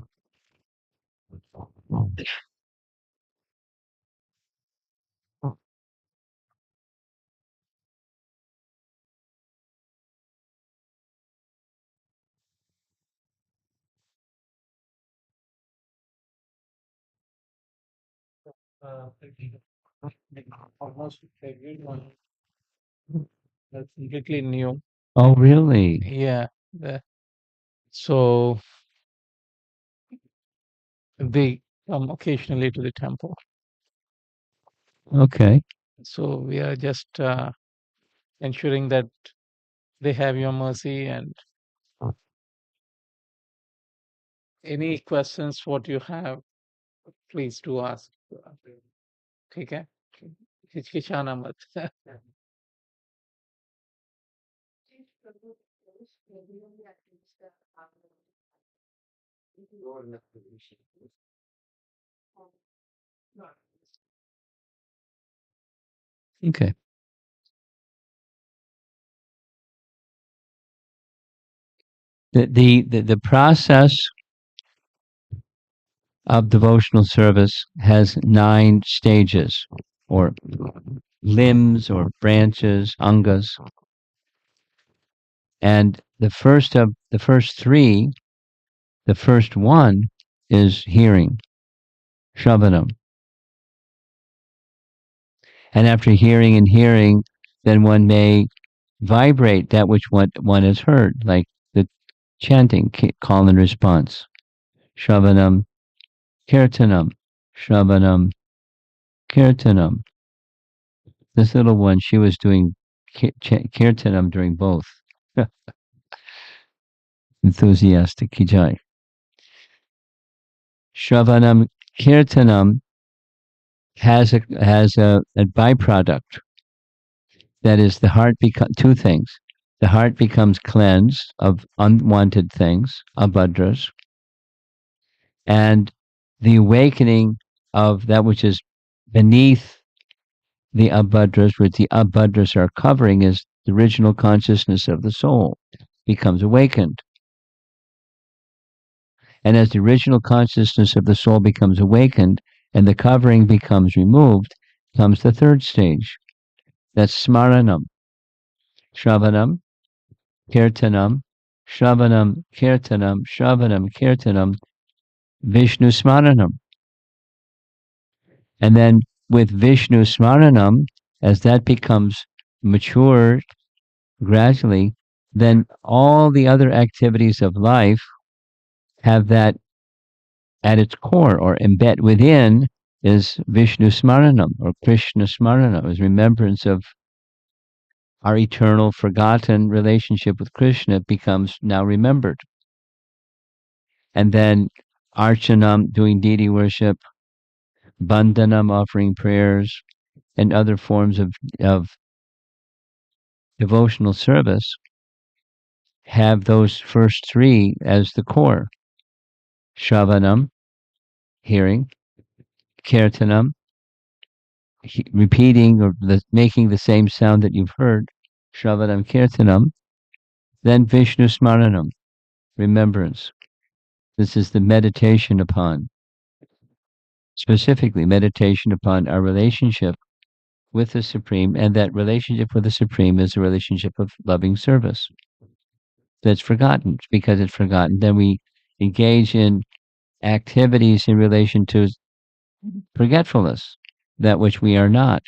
Almost everyone that's completely new. Oh, really? Yeah. So they come occasionally to the temple. Okay. So we are just ensuring that they have your mercy. And any questions what you have, please do ask. ठीक है? हिचकिचाना मत. Okay. The process of devotional service has 9 stages, or limbs, or branches, angas. And the first 3, the first one is hearing, shravanam. And after hearing and hearing, then one may vibrate that which one has heard, like the chanting, call and response. Shravanam, kirtanam, shravanam, kirtanam. This little one, she was doing kirtanam during both. Enthusiastic, kijai. Shravanam, kirtanam has a byproduct. That is, the heart two things. The heart becomes cleansed of unwanted things, abhadras, and the awakening of that which is beneath the abhadras, which the abhadras are covering, is the original consciousness of the soul, becomes awakened. And as the original consciousness of the soul becomes awakened and the covering becomes removed, comes the third stage. That's smaranam. Shravanam, kirtanam, shravanam, kirtanam, shravanam, kirtanam, Vishnu smaranam. And then with Vishnu smaranam, as that becomes mature gradually, then all the other activities of life have that at its core, or embed within, is Vishnu smaranam, or Krishna smaranam, is remembrance of our eternal forgotten relationship with Krishna becomes now remembered. And then archanam, doing deity worship, bandhanam, offering prayers, and other forms of devotional service have those first 3 as the core. Shravanam, hearing, kirtanam, repeating or making the same sound that you've heard, Shravanam, kirtanam, then Vishnu smaranam, remembrance. This is the meditation upon, specifically meditation upon our relationship with the Supreme, and that relationship with the Supreme is a relationship of loving service. That's forgotten. Because it's forgotten, then we engage in activities in relation to forgetfulness, that which we are not.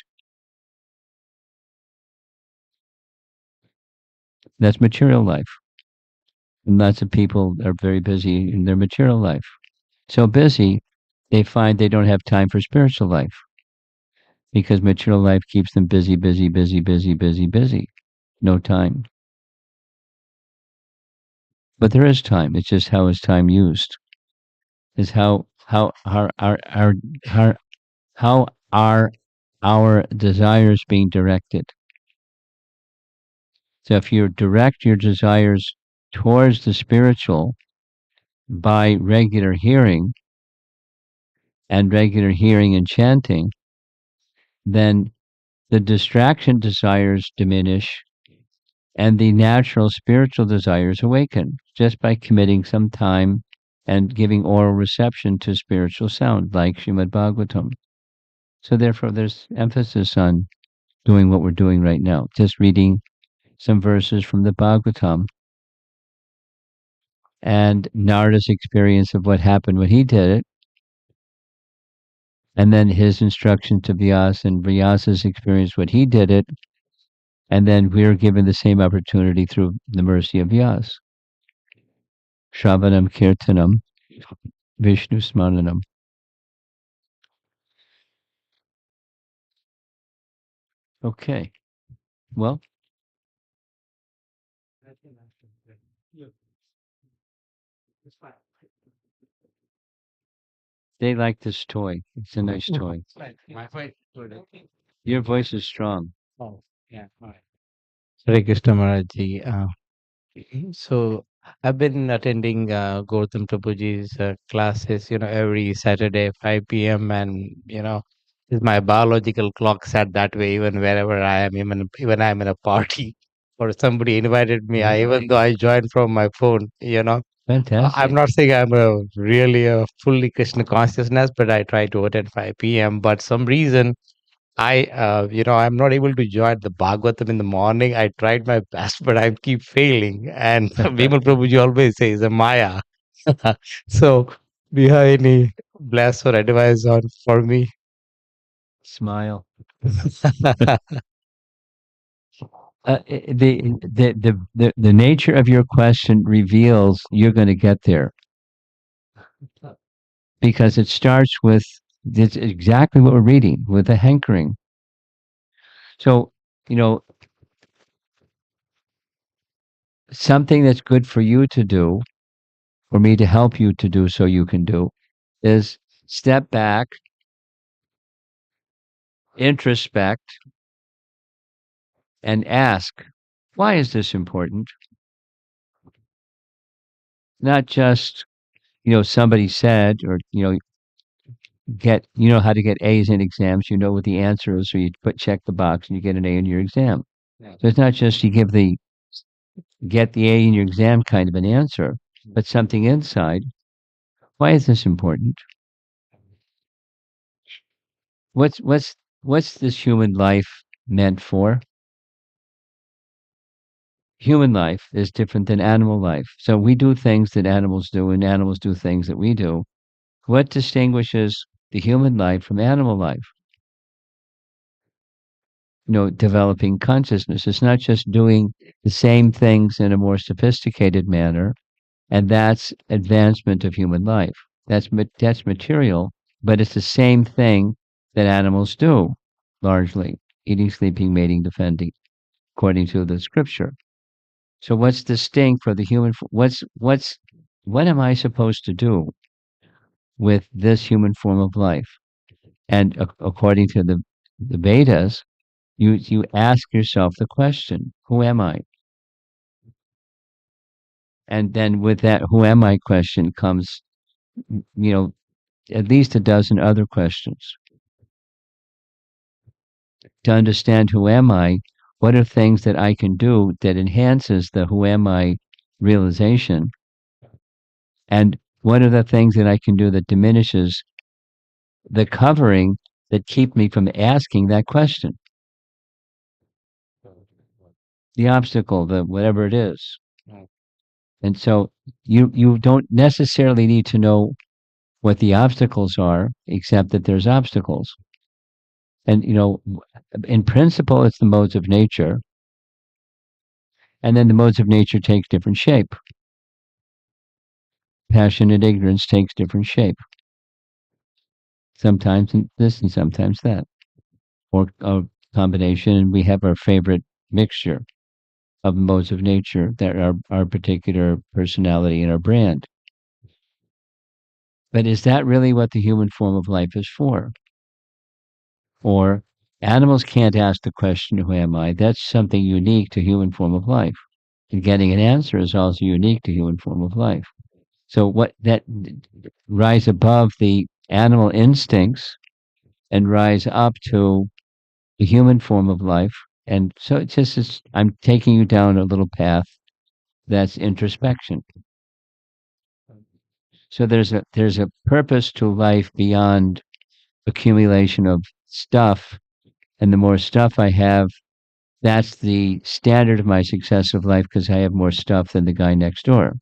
That's material life. And lots of people are very busy in their material life. So busy, they find they don't have time for spiritual life, because material life keeps them busy, busy, busy, busy, busy, busy. No time. But there is time. It's just how is time used? Is how are our desires being directed? So if you direct your desires towards the spiritual by regular hearing and chanting, then the distraction desires diminish and the natural spiritual desires awaken, just by committing some time and giving oral reception to spiritual sound, like Srimad Bhagavatam. So therefore there's emphasis on doing what we're doing right now, just reading some verses from the Bhagavatam and Narada's experience of what happened when he did it, and then his instruction to Vyasa and Vyasa's experience when he did it, and then we're given the same opportunity through the mercy of Vyasa. Shravanam, kirtanam, Vishnu Smaranam. Okay. Well, they like this toy. It's a nice toy. Your voice is strong. Oh, yeah. All right. Hare Krishna Maharaj Ji. So I've been attending Gautam Prabhuji's classes, every Saturday 5 p.m. and my biological clock set that way. Even wherever I am, even I'm in a party or somebody invited me, even though I joined from my phone. Fantastic. I'm not saying I'm a really a fully Krishna consciousness, but I try to attend 5 p.m. But some reason I'm not able to join the Bhagavatam in the morning. I tried my best, but I keep failing. And Vimal Prabhuji always says, a Maya. So, do you have any bless or advice on for me? Smile. The nature of your question reveals you're going to get there, because it starts with it's exactly what we're reading, with a hankering. So, something that's good for you to do, for me to help you to do so you can do, is step back, introspect, and ask, why is this important? Not just, somebody said, or, how to get A's in exams, you know what the answer is, so you check the box and you get an A in your exam. So it's not just you get the A in your exam kind of an answer, but something inside. Why is this important? What's this human life meant for? Human life is different than animal life. So we do things that animals do, and animals do things that we do. What distinguishes the human life from animal life? Developing consciousness. It's not just doing the same things in a more sophisticated manner, and that's advancement of human life. That's material, but it's the same thing that animals do, largely: eating, sleeping, mating, defending, according to the scripture. So what's distinct for the human? What am I supposed to do with this human form of life? And according to the Vedas, you ask yourself the question, who am I? And then with that who am I question comes, at least a dozen other questions. To understand who am I, what are things that I can do that enhances the who am I realization? And what are the things that I can do that diminishes the covering that keep me from asking that question? The obstacle, the whatever it is. And so you don't necessarily need to know what the obstacles are, except that there's obstacles. And, in principle, it's the modes of nature. And then the modes of nature takes different shape. Passion and ignorance takes different shape. Sometimes this and sometimes that. Or a combination, and we have our favorite mixture of modes of nature that are our particular personality and our brand. But is that really what the human form of life is for? Or animals can't ask the question, who am I? That's something unique to human form of life. And getting an answer is also unique to human form of life. So what that rise above the animal instincts and rise up to the human form of life. And so I'm taking you down a little path that's introspection. So there's a purpose to life beyond accumulation of stuff. And the more stuff I have, that's the standard of my success of life, because I have more stuff than the guy next door,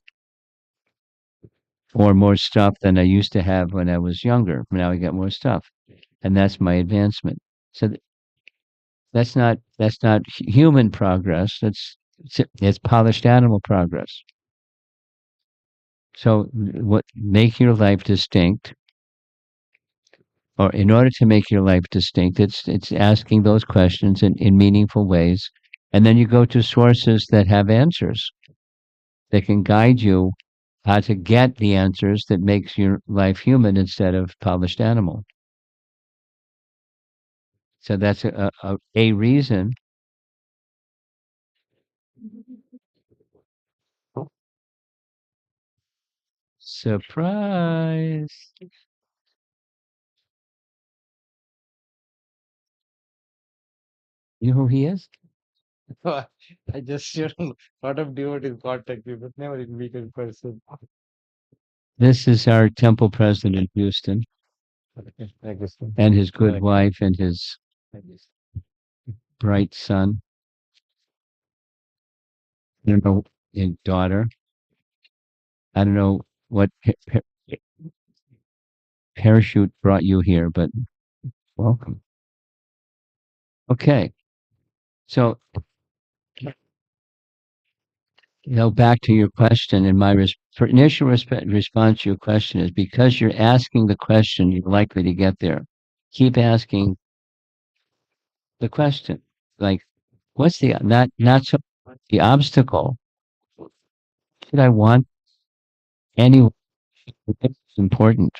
or more stuff than I used to have when I was younger. Now I got more stuff, and that's my advancement. So that's not human progress. It's polished animal progress. So, what make your life distinct, or in order to make your life distinct, it's asking those questions in meaningful ways, and then you go to sources that have answers that can guide you how to get the answers that makes your life human instead of polished animal. So that's a reason. Surprise! You know who he is? I just, lot of devotees contact me, but never in meet in person. This is our temple president in Houston, Okay, thank you, sir. and his good Correct. wife and his Thank you, bright son. I don't know his daughter. I don't know what parachute brought you here, but welcome. Okay, so back to your question, and my initial response to your question is because you're asking the question, you're likely to get there. Keep asking the question, like, what's the not so the obstacle? Should I want anyone? It's important.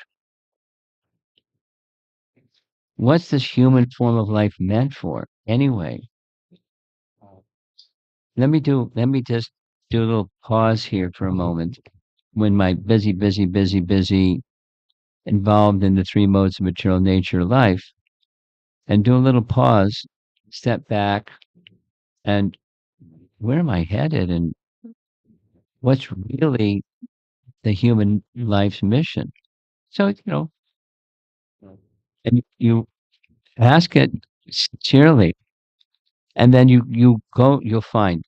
What's this human form of life meant for anyway? Let me just do a little pause here for a moment. When my busy, involved in the three modes of material nature life, and do a little pause, step back, and where am I headed, and what's really the human life's mission? So, and you ask it sincerely, and then you'll find,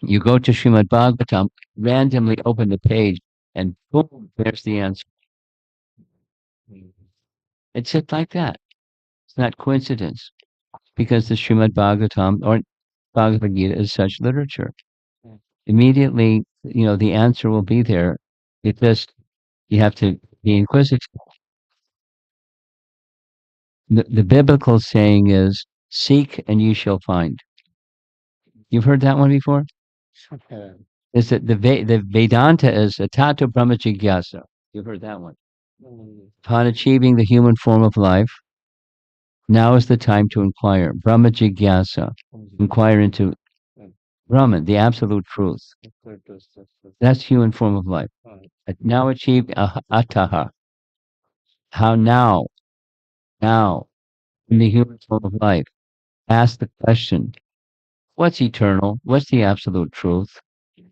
you go to Srimad Bhagavatam, randomly open the page, and boom, there's the answer. It's just like that. It's not coincidence, because the Srimad Bhagavatam or Bhagavad Gita is such literature. Immediately, the answer will be there. It just, you have to be inquisitive. The biblical saying is, seek and you shall find. You've heard that one before? sir. Is that the Vedanta is Tato Brahma Jigyasa. You've heard that one. Upon achieving the human form of life, now is the time to inquire. Brahma Jigyasa. Inquire into Brahman, the absolute truth. That's human form of life. Now achieve Ataha. How now? Now, in the human form of life, ask the question, what's eternal? What's the absolute truth?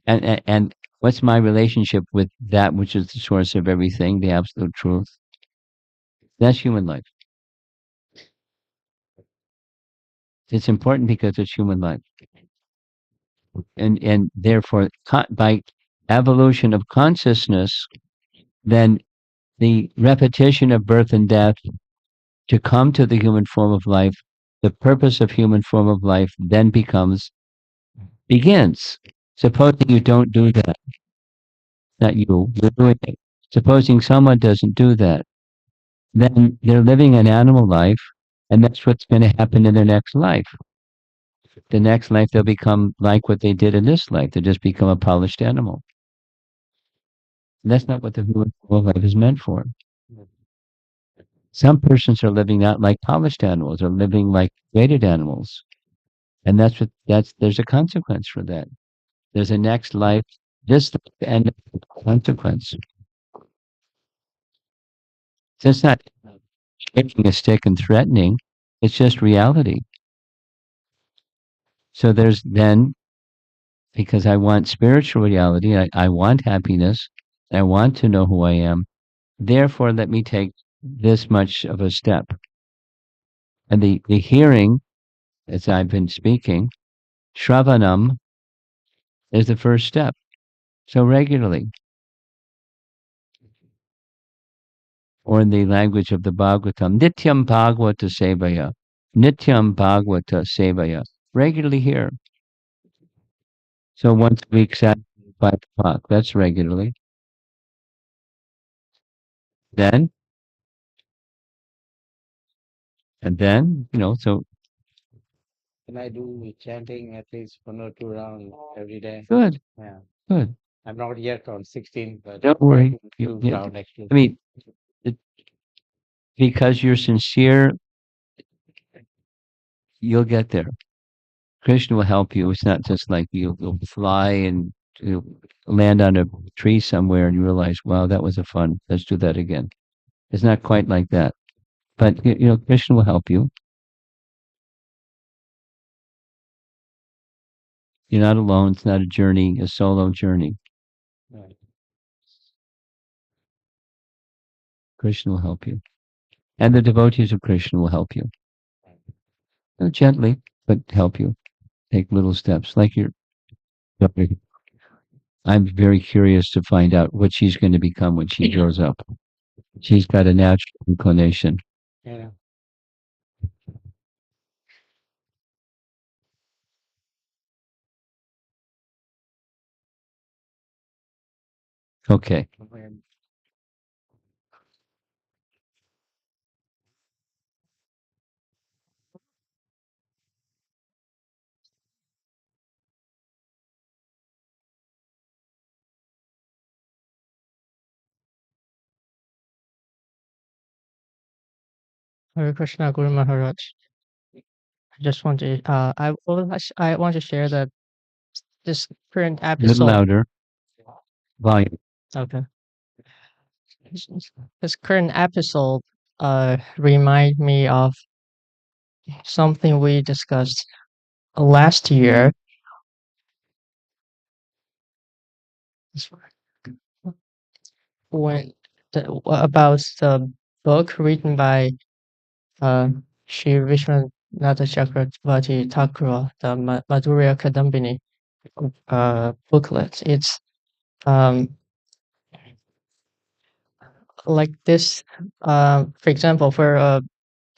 And what's my relationship with that which is the source of everything, the absolute truth? That's human life. It's important because it's human life. And therefore, by evolution of consciousness, then the repetition of birth and death to come to the human form of life, the purpose of human form of life then begins. Supposing you don't do that, not you're doing it. Supposing someone doesn't do that, then they're living an animal life, and that's what's going to happen in their next life. The next life, they'll become like what they did in this life. They'll just become a polished animal. And that's not what the human form of life is meant for. Some persons are living not like polished animals, are living like graded animals. And there's a consequence for that. There's a next life, this life, and consequence. So it's not shaking a stick and threatening, it's just reality. So there's then, because I want spiritual reality, I want happiness, I want to know who I am, therefore let me take this much of a step. And the hearing, as I've been speaking, Shravanam is the first step. So regularly, or in the language of the Bhagavatam, Nityam Bhagavata Sevaya, Nityam Bhagavata Sevaya, regularly hear. So once a week, Saturday, 5 o'clock, that's regularly. then, and then, so Can I do chanting at least 1 or 2 rounds every day? good, Yeah. good. I'm not yet on 16, but Don't worry. two round actually. I mean, because you're sincere, you'll get there. Krishna will help you. It's not just like you'll fly and you'll land on a tree somewhere and you realize, wow, that was a fun. Let's do that again. It's not quite like that. But, Krishna will help you. You're not alone. It's not a journey, a solo journey. Right. Krishna will help you. And the devotees of Krishna will help you. Gently, but help you. Take little steps. Like I'm very curious to find out what she's going to become when she grows up. She's got a natural inclination. Yeah. Okay. Hare Krishna, Guru Maharaj. I just want to, I want to share that this current A little episode. louder. Volume. Okay. This current episode, remind me of something we discussed last year. When about the book written by Sri Vishwanatha Chakravarti Thakur, the Madhurya Kadambini booklet. It's like this, for example, for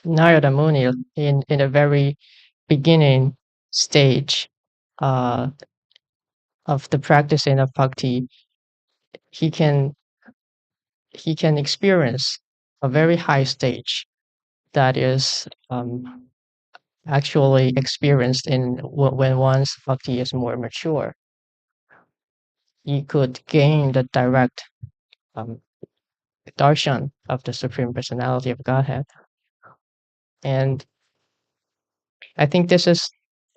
Narada Muni in a very beginning stage of the practicing of bhakti, he can experience a very high stage that is actually experienced in when one's bhakti is more mature. He could gain the direct darshan of the Supreme Personality of Godhead. And I think this is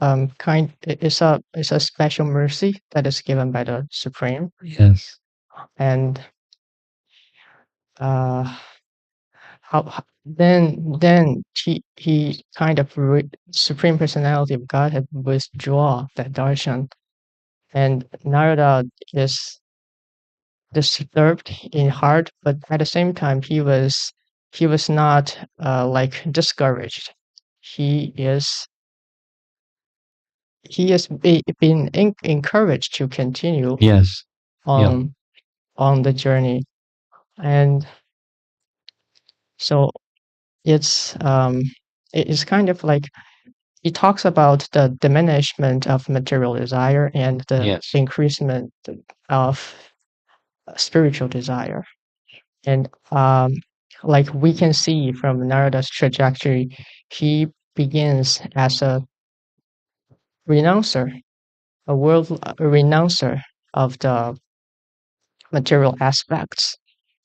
it's a special mercy that is given by the Supreme. Yes. And how then he kind of Supreme Personality of Godhead withdraw that darshan, and Narada is disturbed in heart, but at the same time he was not like discouraged. He is being encouraged to continue Yes. Yeah. on the journey. And so it's kind of like he talks about the diminishment of material desire and the Yes. increasement of spiritual desire. And like we can see from Narada's trajectory, he begins as a renouncer, a renouncer of the material aspects,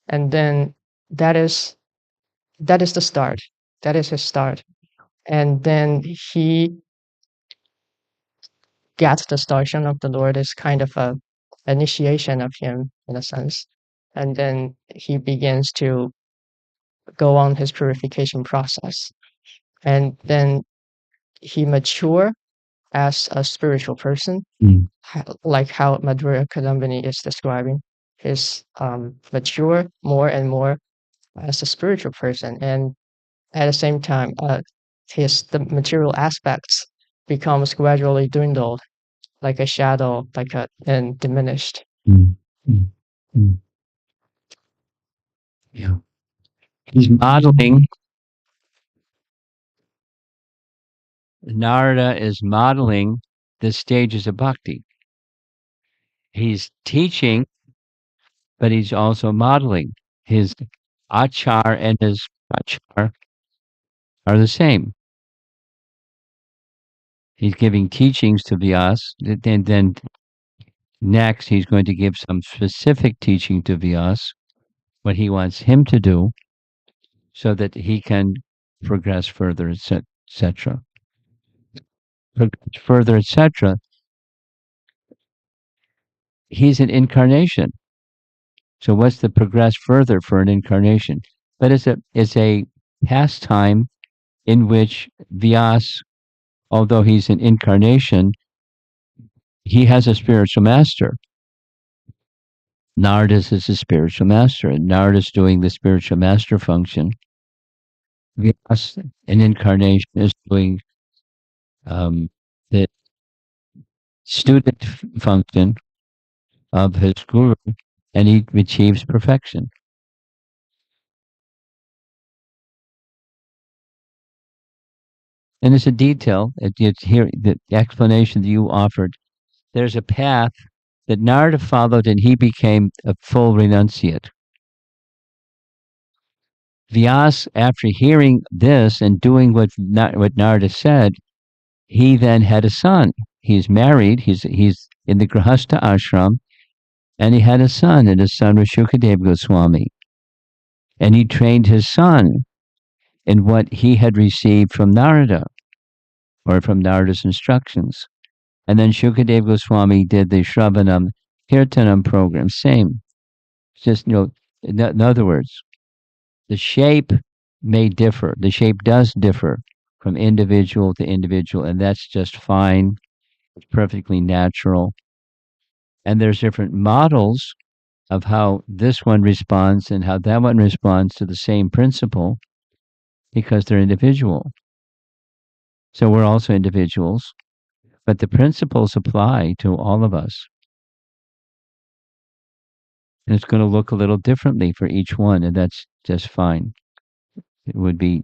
and then that is the start. That is his start, and then he gets the darshan of the Lord is kind of a initiation of him in a sense, and then he begins to go on his purification process, and then he mature as a spiritual person, like how Madhurya Kadambini is describing. He's mature more and more as a spiritual person, and at the same time, the material aspects becomes gradually dwindled, like a shadow, and diminished. Yeah. He's modeling. Narada is modeling the stages of bhakti. He's teaching, but he's also modeling. His Achar and his Achar are the same. He's giving teachings to Vyas, and then next he's going to give some specific teaching to Vyas, what he wants him to do, so that he can progress further, etc. Progress further, etc. He's an incarnation. So what's the progress further for an incarnation? But it's a pastime in which Vyas, although he's an incarnation, he has a spiritual master. Narada is a spiritual master, and Narada is doing the spiritual master function. Vyas, an incarnation, is doing the student function of his guru, and he achieves perfection. And it's a detail. It's here, the explanation that you offered. There's a path that Narada followed, and he became a full renunciate. Vyas, after hearing this and doing what Narada said, he then had a son. He's married. He's in the Grihastha ashram, and he had a son, and his son was Shukadeva Goswami. And he trained his son in what he had received from Narada, or from Narada's instructions. And then Shukadeva Goswami did the Shravanam Kirtanam program. Same. Just, in other words, the shape may differ. The shape does differ from individual to individual, and that's just fine. It's perfectly natural. And there's different models of how this one responds and how that one responds to the same principle, because they're individual. So we're also individuals, but the principles apply to all of us. And it's going to look a little differently for each one, and that's just fine. It would be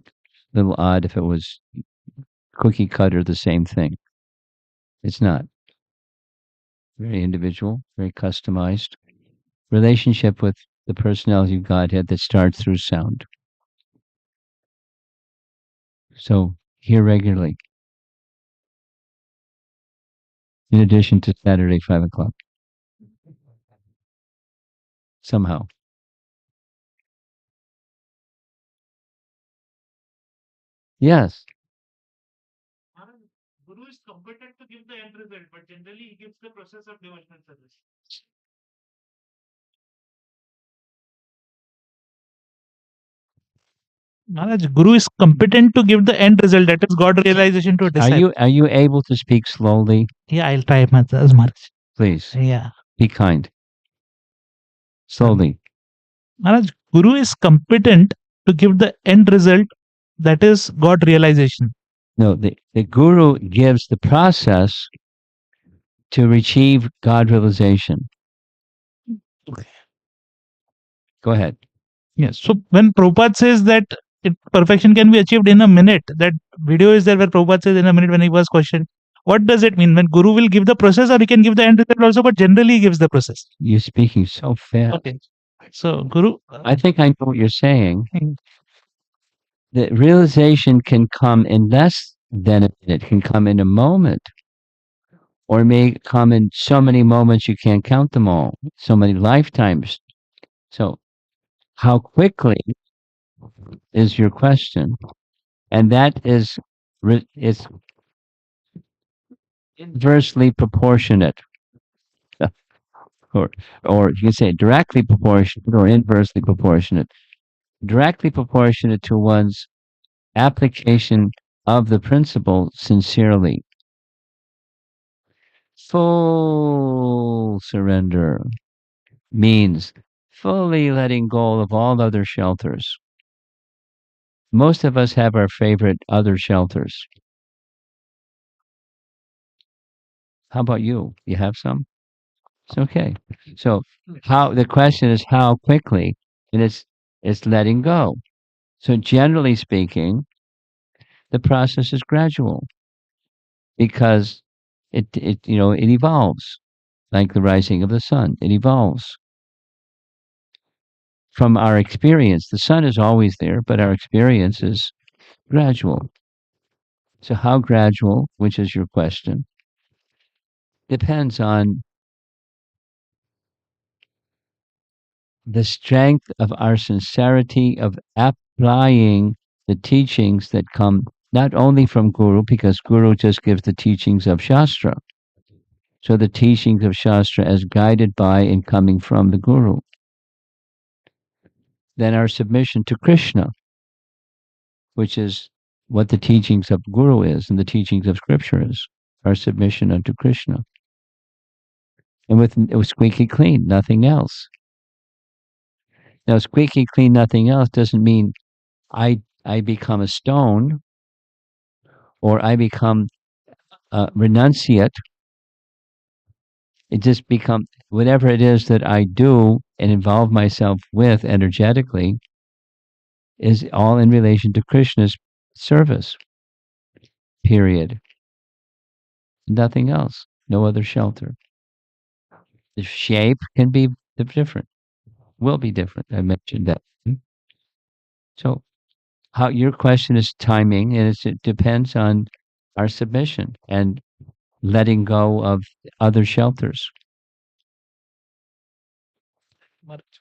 a little odd if it was cookie cutter the same thing. It's not. Very individual, very customized relationship with the personality of Godhead that starts through sound. So here regularly, in addition to Saturday, 5 o'clock. Somehow. Yes. Guru is competent to give the end result, but generally he gives the process of devotional service. Maharaj, Guru is competent to give the end result, that is God realization to a disciple. Are you able to speak slowly? Yeah, I'll try, Maharaj. Please. Yeah. Be kind. Slowly. Maharaj, Guru is competent to give the end result, that is God realization. No, the Guru gives the process to achieve God realization. Okay. Go ahead. Yes. So when Prabhupada says that perfection can be achieved in a minute, that video is there where Prabhupada says in a minute when he was questioned. What does it mean? When Guru will give the process, or he can give the end result also, but generally he gives the process. You're speaking so fast. Okay. So Guru. I think I know what you're saying. The realization can come in less than a minute, can come in a moment, or may come in so many moments you can't count them all, so many lifetimes. So how quickly is your question? And that is it's inversely proportionate. Or you can say directly proportionate or inversely proportionate. Directly proportionate to one's application of the principle sincerely. Full surrender means fully letting go of all other shelters. Most of us have our favorite other shelters. How about you? You have some? It's okay. So the question is how quickly, and it's letting go. So generally speaking, the process is gradual because it evolves like the rising of the sun. It evolves. from our experience. The sun is always there, but our experience is gradual. So how gradual, which is your question, depends on the strength of our sincerity of applying the teachings that come not only from Guru, because Guru just gives the teachings of Shastra. So the teachings of Shastra as guided by and coming from the Guru. Then our submission to Krishna, which is what the teachings of Guru is and the teachings of Scripture is, our submission unto Krishna. And with squeaky clean, nothing else. Now, squeaky clean, nothing else doesn't mean I become a stone or I become renunciate. It just becomes whatever it is that I do and involve myself with energetically is all in relation to Krishna's service. Period. Nothing else. No other shelter. The shape can be different. Will be different. I mentioned that. So, how your question is timing, and it depends on our submission and letting go of other shelters.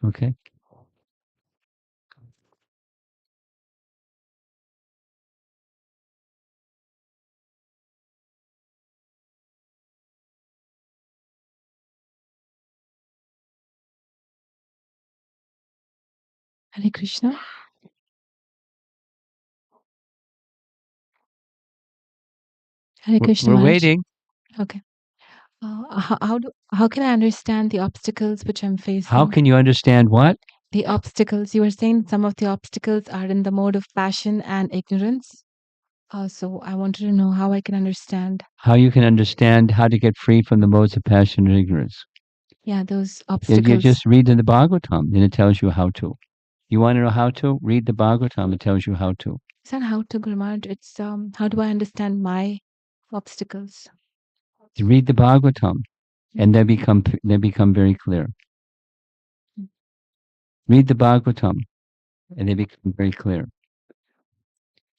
Okay. Hare Krishna. Hare Krishna. We're Maharaj. waiting. Okay. How can I understand the obstacles which I'm facing? How can you understand what? The obstacles. You were saying some of the obstacles are in the mode of passion and ignorance. So I wanted to know how I can understand. How you can understand how to get free from the modes of passion and ignorance. Yeah, those obstacles. You just read in the Bhagavatam and it tells you how to. You want to know how to? Read the Bhagavatam, it tells you how to. It's not how to, Guru Maharaj. It's how do I understand my obstacles? Read the Bhagavatam and they become very clear. Read the Bhagavatam and they become very clear.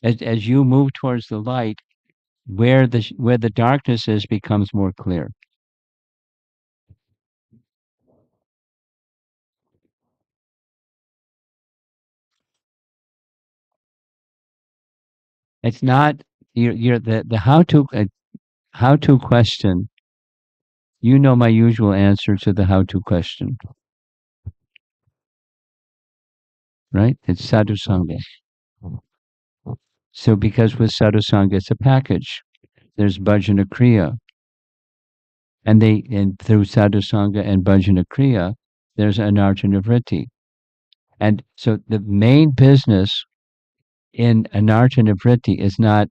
As you move towards the light, where the darkness is becomes more clear. It's not the how to question. You know my usual answer to the how to question, right? It's sadhusanga. So because with sadhusanga it's a package. There's bhajana kriya, and through sadhusanga and bhajana kriya, there's anartha vritti. And so the main business in anartha vritti is not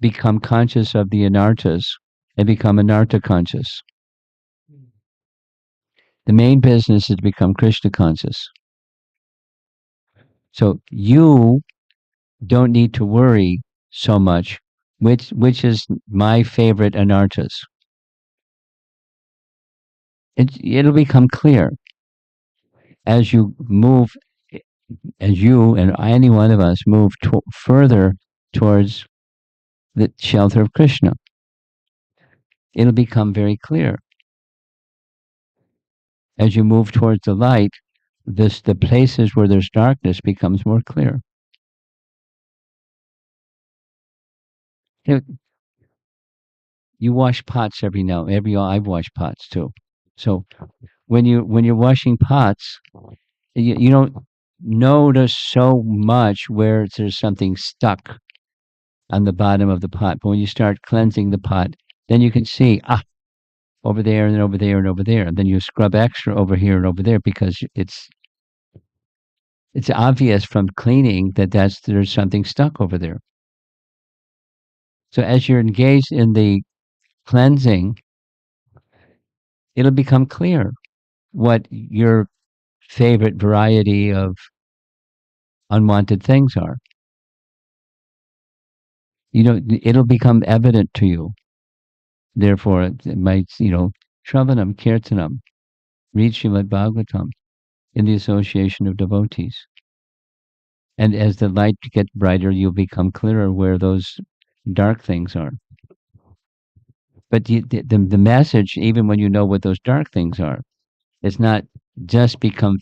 become conscious of the anarthas and become anartha conscious. The main business is to become Krishna conscious. So you don't need to worry so much which is my favorite anarthas. It'll become clear as you move, as you and any one of us move further towards the shelter of Krishna. It'll become very clear. As you move towards the light, the places where there's darkness becomes more clear. You wash pots I've washed pots too. So when you're washing pots, you don't notice so much where there's something stuck on the bottom of the pot. But when you start cleansing the pot, then you can see, over there and then over there and over there. And then you scrub extra over here and over there because it's obvious from cleaning that there's something stuck over there. So as you're engaged in the cleansing, it'll become clear what your favorite variety of unwanted things are. It'll become evident to you. Therefore, it might, Shravanam, Kirtanam, read Srimad Bhagavatam. in the association of devotees. And as the light gets brighter, you'll become clearer where those dark things are. But the message, even when you know what those dark things are, is not just become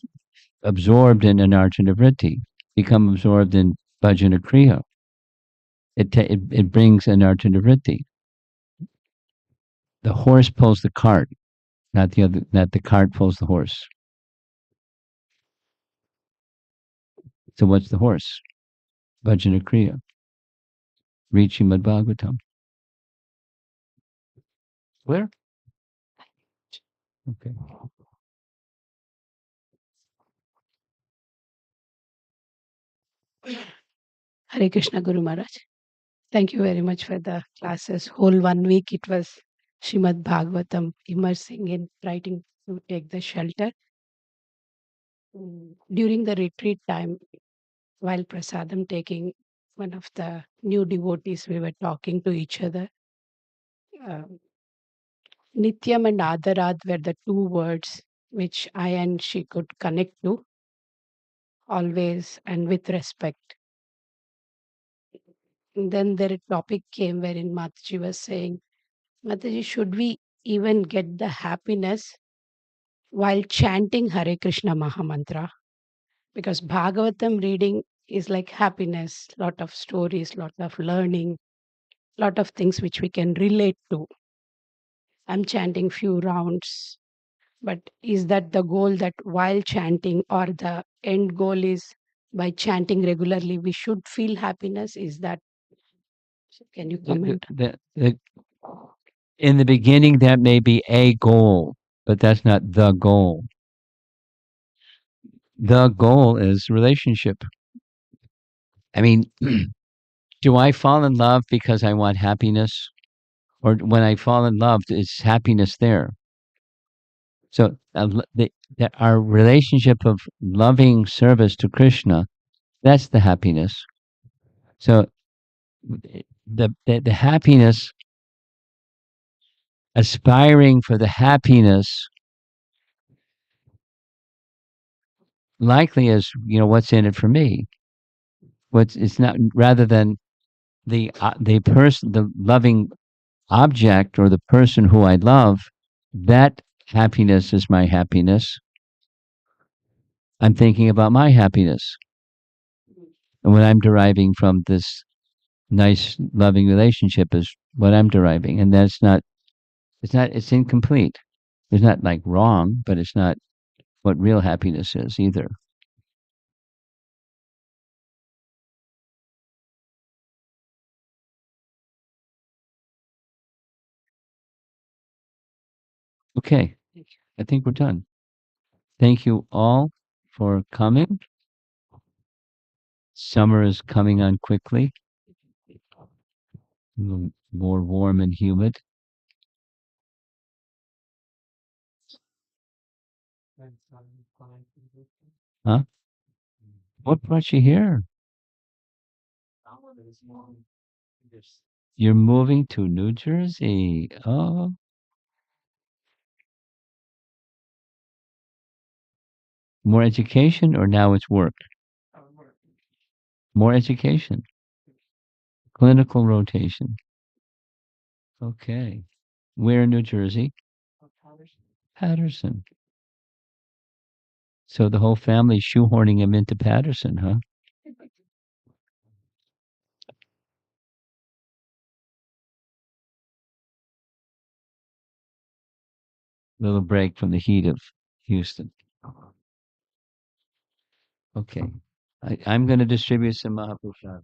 absorbed in anarjana vritti, become absorbed in bhajana kriya. It brings anarjana vritti. The horse pulls the cart, not the cart pulls the horse. So what's the horse? Bhajana kriya. Read Srimad Bhagavatam. Where? Okay. Hare Krishna Guru Maharaj. Thank you very much for the classes. Whole 1 week it was Srimad Bhagavatam, immersing in writing to take the shelter. During the retreat time, while prasadam taking, one of the new devotees, we were talking to each other. Nityam and Adarad were the two words which I and she could connect to, always and with respect. And then the topic came wherein Mataji was saying, Mataji, should we even get the happiness while chanting Hare Krishna Mahamantra? Because Bhagavatam reading is like happiness, lot of stories, lot of learning, lot of things which we can relate to. I'm chanting few rounds, but is that the goal, that while chanting, or the end goal is by chanting regularly we should feel happiness? Is that, can you comment? In the beginning, that may be a goal, but that's not the goal. The goal is relationship. I mean, do I fall in love because I want happiness? Or when I fall in love, is happiness there? So our relationship of loving service to Krishna, that's the happiness. So the happiness, aspiring for the happiness, likely is, what's in it for me? It's not, rather than the person, the loving object, or the person who I love, that happiness is my happiness. I'm thinking about my happiness, and what I'm deriving from this nice, loving relationship is what I'm deriving, and that's not. It's incomplete. It's not like wrong, but it's not what real happiness is either. Okay, I think we're done. Thank you all for coming. Summer is coming on quickly. A little more warm and humid. Huh? What brought you here? You're moving to New Jersey. Oh. More education, or now it's work? More education. Clinical rotation. Okay. Where in New Jersey? Patterson. So the whole family shoehorning him into Patterson, huh? Little break from the heat of Houston. Okay. I'm going to distribute some Mahaprasad.